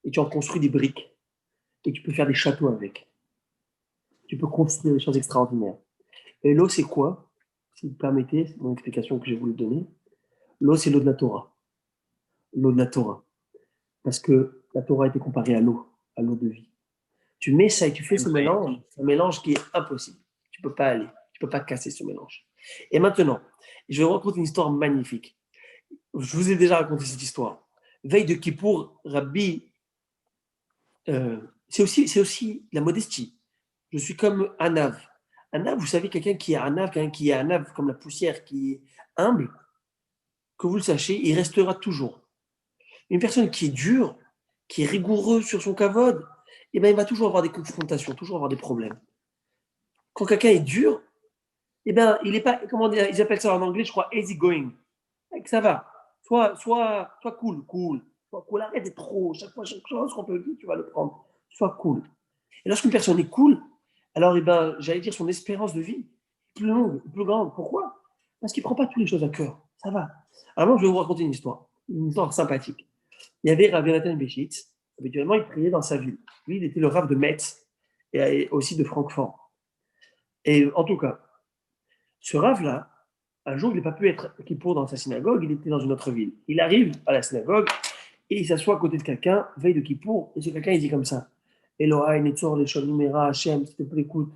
Speaker 1: et tu en construis des briques. Et tu peux faire des châteaux avec. Tu peux construire des choses extraordinaires. Et l'eau, c'est quoi? Si vous permettez, c'est mon explication que j'ai voulu donner. L'eau, c'est l'eau de la Torah. L'eau de la Torah. Parce que la Torah a été comparée à l'eau à l'eau de vie. Tu mets ça et tu fais ce mélange, un mélange qui est impossible. Tu ne peux pas aller, tu ne peux pas casser ce mélange. Et maintenant, je vais vous raconter une histoire magnifique. Je vous ai déjà raconté cette histoire. Veille de Kippour, Rabbi, c'est aussi la modestie. Je suis comme Anav. Anav, vous savez, quelqu'un qui est Anav, quelqu'un qui est Anav comme la poussière, qui est humble, que vous le sachiez, il restera toujours. Une personne qui est dure, qui est rigoureuse sur son kavod, eh ben, il va toujours avoir des confrontations, toujours avoir des problèmes. Quand quelqu'un est dur, eh ben, il n'est pas, comment dire, ils appellent ça en anglais, je crois, easy going. Ça va. Sois cool. Sois cool, arrête d'être trop. Chaque chose qu'on te dit, tu vas le prendre. Sois cool. Et lorsqu'une personne est cool, alors, eh ben, j'allais dire, son espérance de vie est plus longue, plus grande. Pourquoi? Parce qu'il ne prend pas toutes les choses à cœur. Ça va. Alors, je vais vous raconter une histoire sympathique. Il y avait Rav Yonatan Béchitz. Habituellement, il priait dans sa ville. Lui, il était le Rav de Metz et aussi de Francfort. Et en tout cas, ce Rav-là, un jour, il n'a pas pu être kippour dans sa synagogue, il était dans une autre ville. Il arrive à la synagogue et il s'assoit à côté de quelqu'un, veille de kippour, et ce quelqu'un, il dit comme ça: Elohai, Netzor, Leshon, Mera, Hachem, s'il te plaît, écoute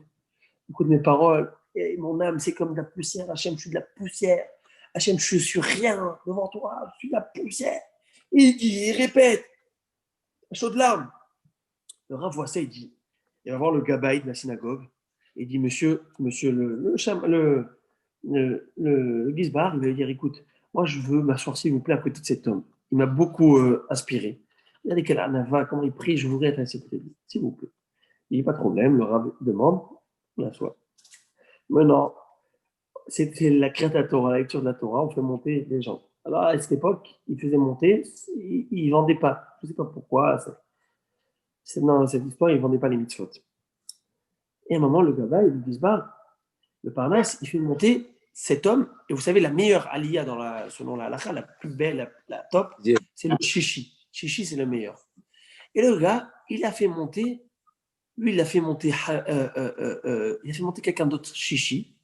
Speaker 1: mes paroles. Et mon âme, c'est comme de la poussière. Hachem, je suis de la poussière. Hachem, je suis rien devant toi, je suis de la poussière. Et il répète, chaud de larmes. Le Rav voit ça, il va voir le gabaï de la synagogue, et il dit, monsieur le Gizbar, il va lui dire, écoute, moi je veux m'asseoir s'il vous plaît à côté de cet homme. Il m'a beaucoup inspiré. Regardez quel anava, comment il prie, je voudrais être à ses côtés, s'il vous plaît. Il n'y a pas de problème, le Rav demande, on l'assoit. Maintenant, c'était la créature, la lecture de la Torah, on fait monter les gens. Alors à cette époque, ils faisaient monter, ils ne vendaient pas. Je ne sais pas pourquoi. Dans cette histoire, ils ne vendaient pas les mitzvot. Et à un moment, le Gaba, le Gizbar, le Parnasse, il fait monter cet homme. Et vous savez, la meilleure aliyah selon la halakha, la plus belle, la top, c'est le chichi. Chichi, c'est le meilleur. Et le gars, il a fait monter, il a fait monter quelqu'un d'autre, chichi.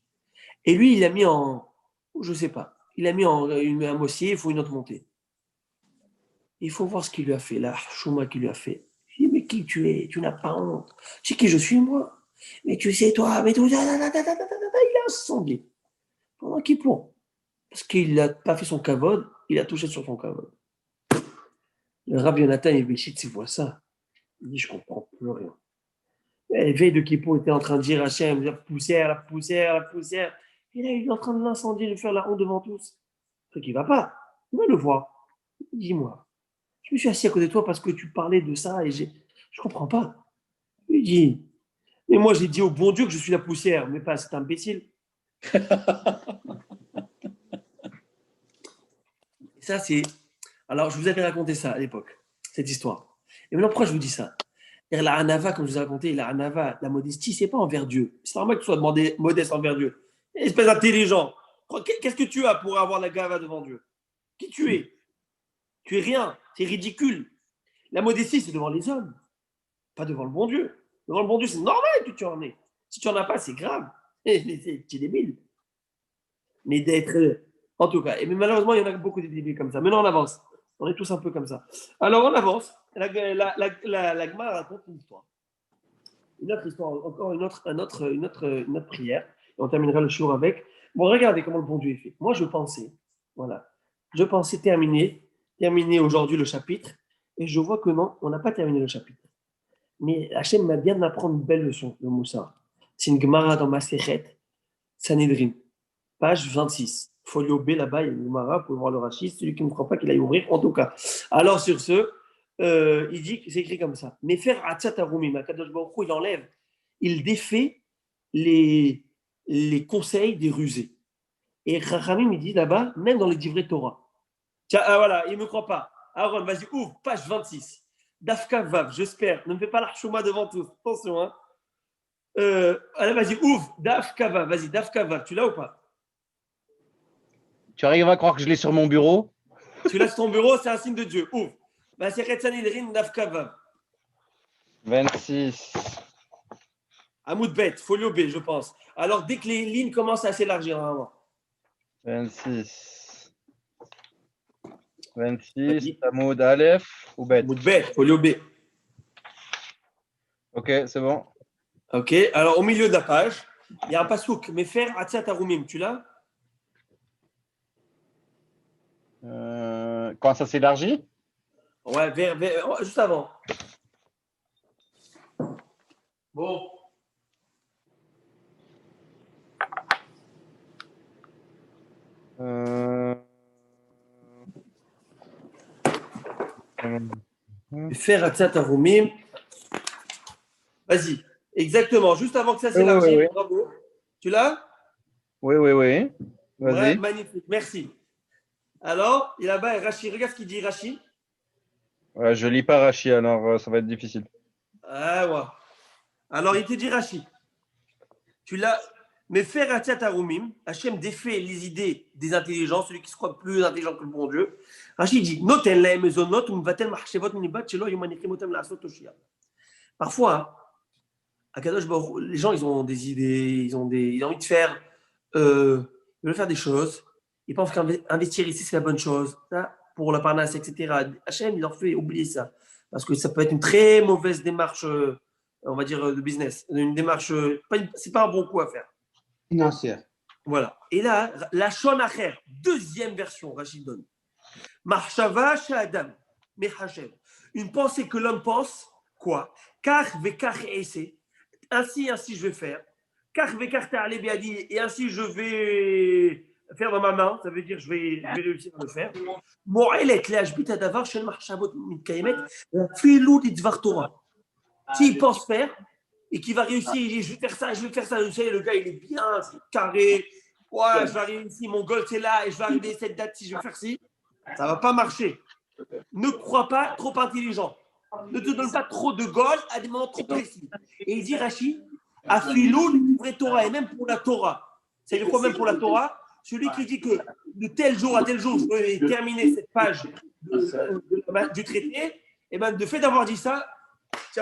Speaker 1: Et lui, il a mis je ne sais pas, il a mis un mossier, il faut une autre montée. Il faut voir ce qu'il lui a fait, la chouma qu'il lui a fait. Je dis, mais qui tu es? Tu n'as pas honte. Tu sais qui je suis, moi? Mais tu sais, toi, mais tout, il a incendié. Pendant qu'il pour. Parce qu'il n'a pas fait son kavod, il a touché sur son kavod. Le Rav Yonatan et Béchitz, il voit ça. Il dit, je ne comprends plus rien. Et veille de Kippour était en train de dire Hachem, la poussière. Et là, il est en train de l'incendier, de faire la honte devant tous. Ce truc, il ne va pas. Il va le voir. Dis-moi, je me suis assis à côté de toi parce que tu parlais de ça et je ne comprends pas. Il dit, mais moi j'ai dit au bon Dieu que je suis la poussière, mais pas cet imbécile. Ça, c'est. Alors, je vous avais raconté ça à l'époque, cette histoire. Et maintenant, pourquoi je vous dis ça? La hanava, comme je vous ai raconté, la hanava, la modestie, c'est pas envers Dieu. C'est normal que tu sois demandé modeste envers Dieu. Espèce d'intelligent. Qu'est-ce que tu as pour avoir la gava devant Dieu? Qui tu es? Tu es rien. C'est ridicule. La modestie, c'est devant les hommes, pas devant le bon Dieu. Devant le bon Dieu, c'est normal que tu en aies. Si tu n'en as pas, c'est grave. Tu es débile. Mais d'être. En tout cas. Mais malheureusement, il y en a beaucoup de débiles comme ça. Maintenant, on avance. On est tous un peu comme ça. Alors, on avance. La Gemara raconte une histoire. Une autre histoire, encore une autre prière. Et on terminera le jour avec. Bon, regardez comment le bon Dieu est fait. Moi, je pensais terminer aujourd'hui le chapitre. Et je vois que non, on n'a pas terminé le chapitre. Mais Hachem m'a bien d'apprendre une belle leçon de Moussa. C'est une Gemara dans Masechet Sanhedrin, page 26. Folio B, là-bas, il y a une Gemara, vous pouvez voir le Rachis. Celui qui ne croit pas qu'il aille ouvrir, en tout cas. Alors, sur ce, il dit, c'est écrit comme ça. Mais faire Atzat Arumim, Akadosh Baruch Hu, il enlève, il défait les conseils des rusés. Et Chachamim, il dit là-bas, même dans les divrei Torah. Tiens, voilà, il ne me croit pas. Aaron, vas-y, ouvre, page 26. Dafka Vav, j'espère. Ne me fais pas l'archouma devant tous. Attention, hein. Allez, vas-y, ouvre. Dafka Vav, vas-y, Dafka Vav. Tu l'as ou pas?
Speaker 3: Tu arrives à croire que je l'ai sur mon bureau?
Speaker 1: Tu l'as sur ton bureau, c'est un signe de Dieu. Ouvre. Masechet Sanhedrin, Dafka Vav.
Speaker 3: 26.
Speaker 1: Hamoud Bet, folio B, je pense. Alors, dès que les lignes commencent à s'élargir, normalement.
Speaker 3: 26. 26, Hamoud Aleph ou Bet?
Speaker 1: Hamoud Bet, folio B.
Speaker 3: Ok, c'est bon.
Speaker 1: Ok, alors au milieu de la page, il y a un pasouk, mais faire Atzat Arumim, tu l'as?
Speaker 3: Quand ça s'élargit?
Speaker 1: Ouais, juste avant. Bon.
Speaker 3: Euh,
Speaker 1: Faire Atzat Arumim. Vas-y, exactement, juste avant que ça s'élargisse.
Speaker 3: oui.
Speaker 1: Bravo. Tu l'as?
Speaker 3: Oui.
Speaker 1: Ouais,
Speaker 3: Vas-y.
Speaker 1: magnifique, merci. Alors, il est là-bas, et Rachi, regarde ce qu'il dit, Rachi.
Speaker 3: Ouais, je lis pas Rachi, alors ça va être difficile.
Speaker 1: Ah ouais. Alors, il te dit, Rachi, tu l'as. Mais faire Atzat Arumim, Hachem défait les idées des intelligents, celui qui se croit plus intelligent que le bon Dieu. Rachi dit, noten la mezonot, umvatel mahshevot minibat, shelo yomanichim otem la'asot toshia. Parfois, hein, à Kadosh Baruch, les gens, ils ont des idées, ils ont envie de faire, ils veulent faire des choses. Ils pensent qu'investir ici, c'est la bonne chose. Ça, pour la parnasse, etc. Hachem, il leur fait oublier ça. Parce que ça peut être une très mauvaise démarche, on va dire, de business. Une démarche, c'est pas un bon coup à faire.
Speaker 6: Financière.
Speaker 1: Voilà. Et là, la Shon Acher, deuxième version, Rachid donne. Marshava Shadam, Mechashem. Une pensée que l'homme pense, quoi? Kach vekach esse. Ainsi je vais faire. Kach vekach ta'ale beadi. Et ainsi je vais faire dans ma main. Ça veut dire je vais réussir à le faire. Mo'elet le'ashbit hadavar shel marchavot mitkayemet filou d'idvar Torah. S'il pense faire et qu'il va réussir, il dit je vais faire ça. Vous savez, le gars, il est bien, c'est carré. Ouais, je vais arriver ici, mon goal c'est là, et je vais arriver à cette date-ci, je vais faire ci. Ça ne va pas marcher. Ne crois pas trop intelligent. Ne te donne pas trop de goal à des moments trop précis. Et il dit, Rachid, à Philou, le vrai Torah, et même pour la Torah. C'est quoi même pour la Torah? Celui qui dit que de tel jour à tel jour, je vais terminer cette page du traité, et bien, de fait d'avoir dit ça, tu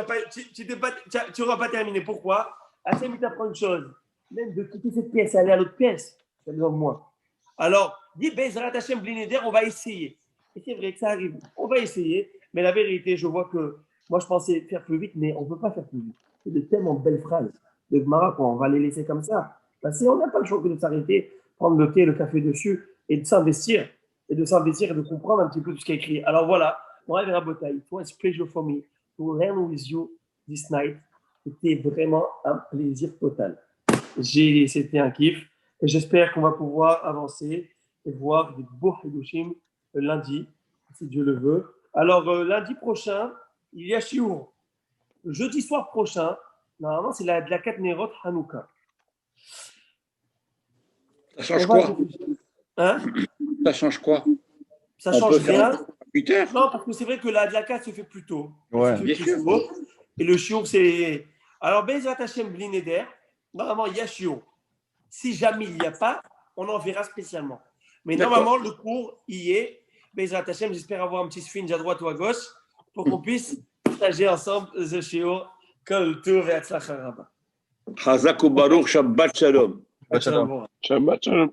Speaker 1: n'auras pas terminé. Pourquoi? Hachem, il t'apprend une chose. Même de quitter cette pièce et aller à l'autre pièce, tu as besoin de moi. Alors, dis Bezrat Hachem Blineder, on va essayer. Et c'est vrai que ça arrive. On va essayer. Mais la vérité, je vois que moi, je pensais faire plus vite, mais on ne peut pas faire plus vite. C'est de tellement belles phrases de Gemara qu'on va les laisser comme ça. Parce qu'on n'a pas le choix que de s'arrêter, prendre le thé, le café dessus et de s'investir. Et de comprendre un petit peu tout ce qui est écrit. Alors voilà, moi, Rabotai, it was a pleasure for me to learn with you this night. C'était vraiment un plaisir total. C'était un kiff. Et j'espère qu'on va pouvoir avancer et voir des beaux Hidushim lundi, si Dieu le veut. Alors, lundi prochain, il y a Shiur. Jeudi soir prochain, normalement, c'est de la Katnerot Hanouka.
Speaker 2: Ça change quoi?
Speaker 1: Hein?
Speaker 2: Ça change quoi?
Speaker 1: Ça change rien.
Speaker 2: 8 heures?
Speaker 1: Non, parce que c'est vrai que la Dlaka se fait plus tôt.
Speaker 3: Ouais.
Speaker 2: Bien sûr.
Speaker 1: Et le Shiur, c'est. Alors, Bezrat Hashem Blineder, normalement, il y a Shiur. Si jamais il n'y a pas, on en verra spécialement. Mais normalement, le cours y est. Bezrat Hashem, j'espère avoir un petit swing à droite ou à gauche pour qu'on puisse partager ensemble ce shiur. Kol Tov et Hatzlacha Rabba.
Speaker 2: Chazak ou Baruch, Shabbat Shalom.
Speaker 3: Shabbat Shalom.
Speaker 2: Shabbat Shalom.